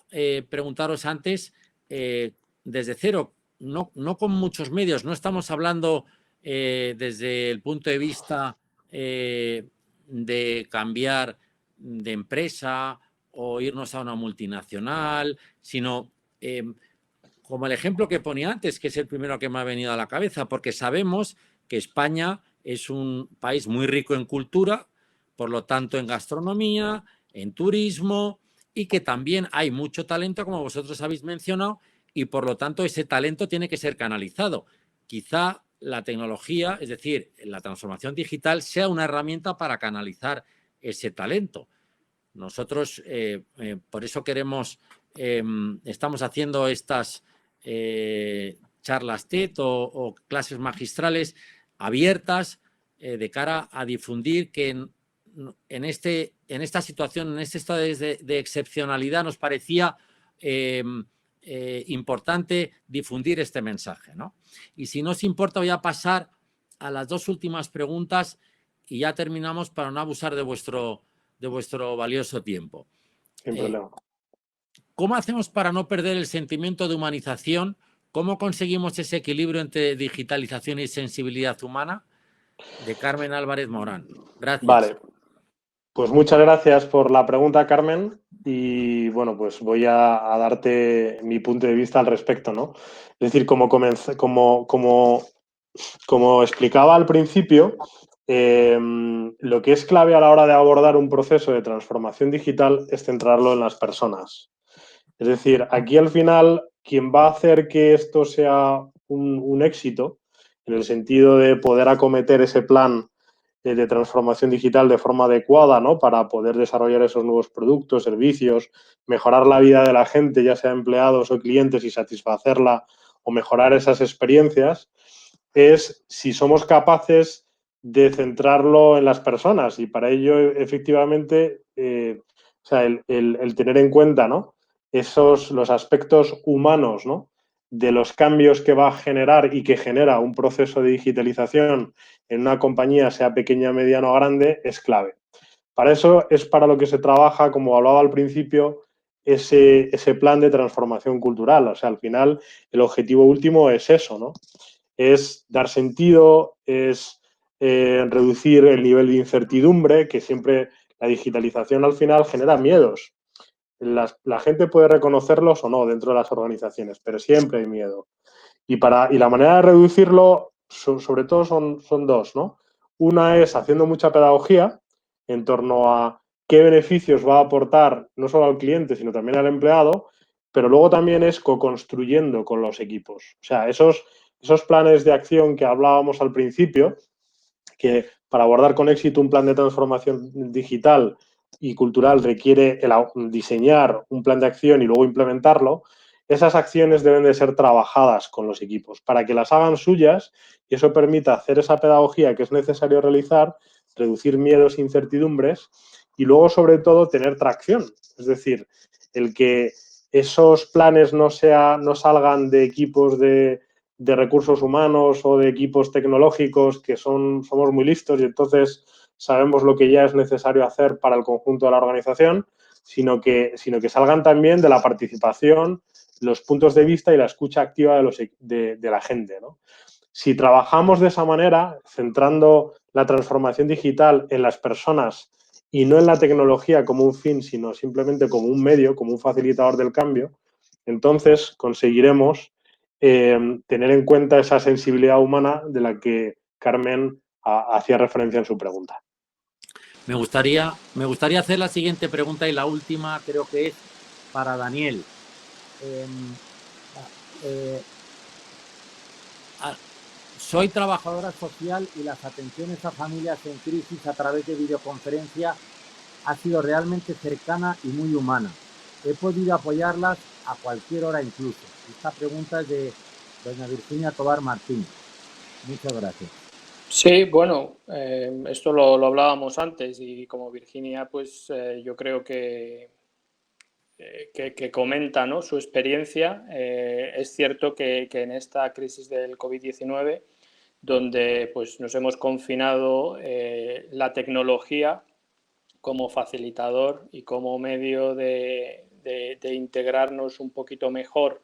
preguntaros antes, desde cero, no con muchos medios. No estamos hablando desde el punto de vista de cambiar de empresa o irnos a una multinacional, sino como el ejemplo que ponía antes, que es el primero que me ha venido a la cabeza, porque sabemos que España es un país muy rico en cultura, por lo tanto en gastronomía, en turismo, y que también hay mucho talento, como vosotros habéis mencionado, y por lo tanto ese talento tiene que ser canalizado. Quizá la tecnología, es decir, la transformación digital, sea una herramienta para canalizar ese talento. Nosotros por eso estamos haciendo estas charlas TED o clases magistrales abiertas de cara a difundir que en esta situación, en este estado de excepcionalidad, nos parecía importante difundir este mensaje, ¿no? Y si no os importa, voy a pasar a las dos últimas preguntas y ya terminamos para no abusar de vuestro valioso tiempo. Sin problema. ¿Cómo hacemos para no perder el sentimiento de humanización? ¿Cómo conseguimos ese equilibrio entre digitalización y sensibilidad humana? De Carmen Álvarez Morán. Gracias. Vale. Pues muchas gracias por la pregunta, Carmen. Y bueno, pues voy a darte mi punto de vista al respecto, ¿no? Es decir, como explicaba al principio, lo que es clave a la hora de abordar un proceso de transformación digital es centrarlo en las personas. Es decir, aquí al final, quien va a hacer que esto sea un éxito, en el sentido de poder acometer ese plan de transformación digital de forma adecuada, ¿no? Para poder desarrollar esos nuevos productos, servicios, mejorar la vida de la gente, ya sea empleados o clientes, y satisfacerla o mejorar esas experiencias, es si somos capaces de centrarlo en las personas. Y para ello, efectivamente, el tener en cuenta, ¿no? Los aspectos humanos, ¿no? De los cambios que va a generar y que genera un proceso de digitalización en una compañía, sea pequeña, mediana o grande, es clave. Para eso es para lo que se trabaja, como hablaba al principio, ese plan de transformación cultural. O sea, al final, el objetivo último es eso, ¿no? Es dar sentido, es reducir el nivel de incertidumbre, que siempre la digitalización al final genera miedos. La gente puede reconocerlos o no dentro de las organizaciones, pero siempre hay miedo. Y la manera de reducirlo, sobre todo, son dos, ¿no? Una es haciendo mucha pedagogía en torno a qué beneficios va a aportar no solo al cliente, sino también al empleado, pero luego también es co-construyendo con los equipos. O sea, esos planes de acción que hablábamos al principio, que para abordar con éxito un plan de transformación digital y cultural requiere diseñar un plan de acción y luego implementarlo, esas acciones deben de ser trabajadas con los equipos para que las hagan suyas y eso permita hacer esa pedagogía que es necesario realizar, reducir miedos e incertidumbres y luego, sobre todo, tener tracción. Es decir, el que esos planes no salgan de equipos de recursos humanos o de equipos tecnológicos que somos muy listos y entonces sabemos lo que ya es necesario hacer para el conjunto de la organización, sino que salgan también de la participación, los puntos de vista y la escucha activa de la gente, ¿no? Si trabajamos de esa manera, centrando la transformación digital en las personas y no en la tecnología como un fin, sino simplemente como un medio, como un facilitador del cambio, entonces conseguiremos tener en cuenta esa sensibilidad humana de la que Carmen hacía referencia en su pregunta. Me gustaría hacer la siguiente pregunta y la última creo que es para Daniel. Soy trabajadora social y las atenciones a familias en crisis a través de videoconferencia ha sido realmente cercana y muy humana. He podido apoyarlas a cualquier hora incluso. Esta pregunta es de doña Virginia Tobar Martínez. Muchas gracias. Sí, bueno, esto lo hablábamos antes y como Virginia, pues yo creo que comenta, ¿no?, su experiencia. Es cierto que en esta crisis del COVID-19, donde pues, nos hemos confinado, la tecnología como facilitador y como medio de integrarnos un poquito mejor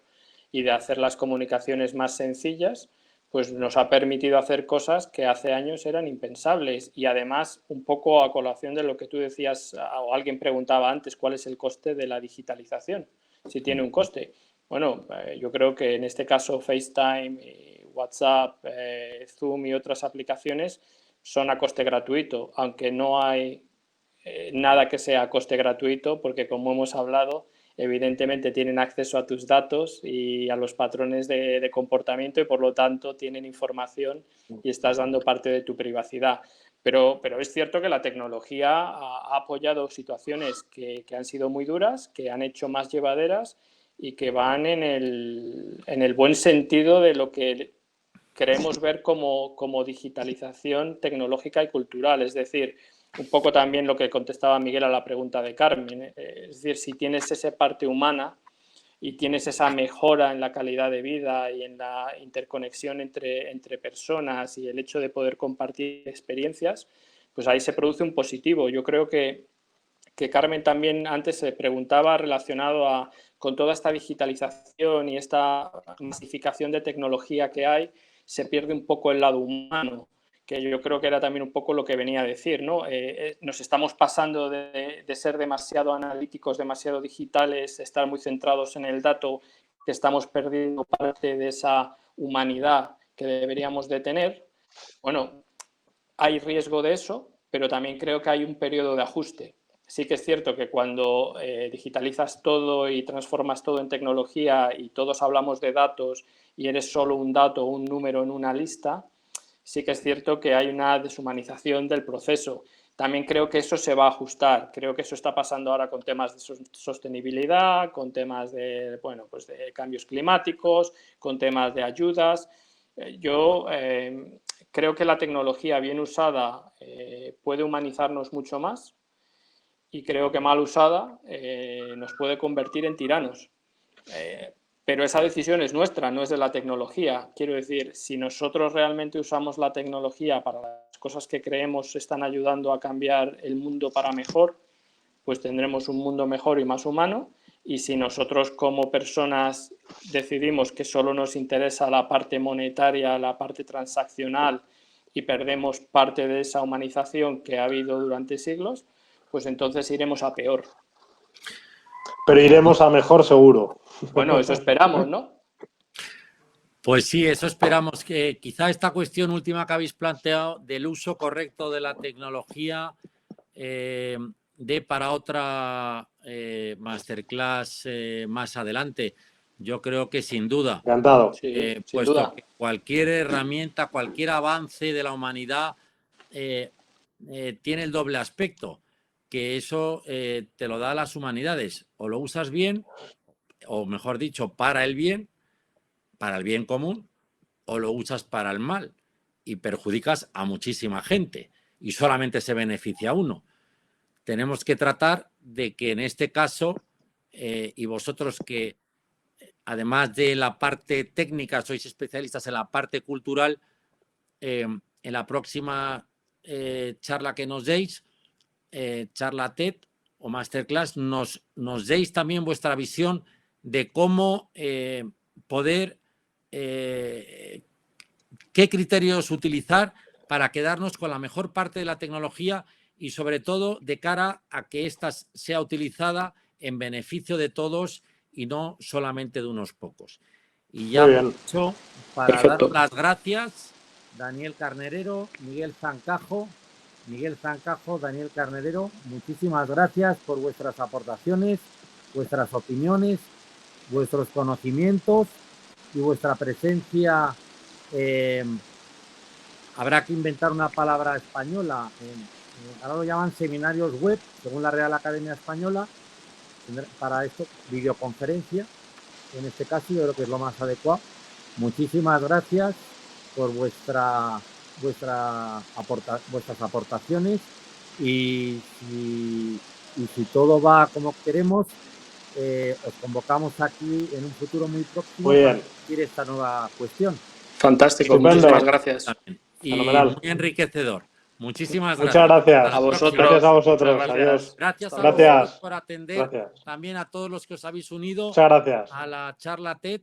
y de hacer las comunicaciones más sencillas, pues nos ha permitido hacer cosas que hace años eran impensables. Y además, un poco a colación de lo que tú decías, o alguien preguntaba antes, ¿cuál es el coste de la digitalización? Si tiene un coste. Bueno, yo creo que en este caso FaceTime, WhatsApp, Zoom y otras aplicaciones son a coste gratuito, aunque no hay nada que sea a coste gratuito, porque como hemos hablado, evidentemente tienen acceso a tus datos y a los patrones de comportamiento y por lo tanto tienen información y estás dando parte de tu privacidad. Pero es cierto que la tecnología ha apoyado situaciones que han sido muy duras, que han hecho más llevaderas y que van en el buen sentido de lo que queremos ver como digitalización tecnológica y cultural. Es decir, un poco también lo que contestaba Miguel a la pregunta de Carmen. Es decir, si tienes esa parte humana y tienes esa mejora en la calidad de vida y en la interconexión entre personas y el hecho de poder compartir experiencias, pues ahí se produce un positivo. Yo creo que Carmen también antes se preguntaba relacionado con toda esta digitalización y esta masificación de tecnología que hay, se pierde un poco el lado humano, que yo creo que era también un poco lo que venía a decir, ¿no? Nos estamos pasando de ser demasiado analíticos, demasiado digitales, estar muy centrados en el dato, que estamos perdiendo parte de esa humanidad que deberíamos de tener. Bueno, hay riesgo de eso, pero también creo que hay un periodo de ajuste. Sí que es cierto que cuando digitalizas todo y transformas todo en tecnología y todos hablamos de datos y eres solo un dato o un número en una lista, sí que es cierto que hay una deshumanización del proceso. También creo que eso se va a ajustar. Creo que eso está pasando ahora con temas de sostenibilidad, con temas de, bueno, pues de cambios climáticos, con temas de ayudas. Yo creo que la tecnología bien usada puede humanizarnos mucho más y creo que mal usada nos puede convertir en tiranos. Pero esa decisión es nuestra, no es de la tecnología. Quiero decir, si nosotros realmente usamos la tecnología para las cosas que creemos están ayudando a cambiar el mundo para mejor, pues tendremos un mundo mejor y más humano. Y si nosotros como personas decidimos que solo nos interesa la parte monetaria, la parte transaccional y perdemos parte de esa humanización que ha habido durante siglos, pues entonces iremos a peor. Pero iremos a mejor seguro. Bueno, eso esperamos, ¿no? Pues sí, eso esperamos, que quizá esta cuestión última que habéis planteado del uso correcto de la tecnología dé para otra masterclass más adelante. Yo creo que sin duda. Encantado. Sí, sin puesto duda. Que cualquier herramienta, cualquier avance de la humanidad tiene el doble aspecto, que eso te lo da las humanidades. O lo usas bien, o mejor dicho, para el bien común, o lo usas para el mal y perjudicas a muchísima gente y solamente se beneficia a uno. Tenemos que tratar de que en este caso, y vosotros que además de la parte técnica sois especialistas en la parte cultural, en la próxima charla que nos deis, charla TED o masterclass, nos deis también vuestra visión de cómo poder, qué criterios utilizar para quedarnos con la mejor parte de la tecnología y sobre todo de cara a que ésta sea utilizada en beneficio de todos y no solamente de unos pocos. Y ya aprovecho para dar las gracias, Daniel Carnerero, Miguel Zancajo, Daniel Carnerero, muchísimas gracias por vuestras aportaciones, vuestras opiniones, vuestros conocimientos y vuestra presencia. Habrá que inventar una palabra española. Ahora lo llaman seminarios web, según la Real Academia Española, para esto, videoconferencia. En este caso yo creo que es lo más adecuado. Muchísimas gracias por vuestra vuestras aportaciones y si todo va como queremos, os convocamos aquí en un futuro muy próximo para discutir esta nueva cuestión. Fantástico, muchísimas gracias. Y fenomenal. muy enriquecedor. Muchísimas gracias. Muchas gracias. A vosotros. Gracias a vosotros. Gracias. Adiós. Gracias a Gracias. vosotros por atender. Gracias. También a todos los que os habéis unido Muchas gracias. a la charla TED.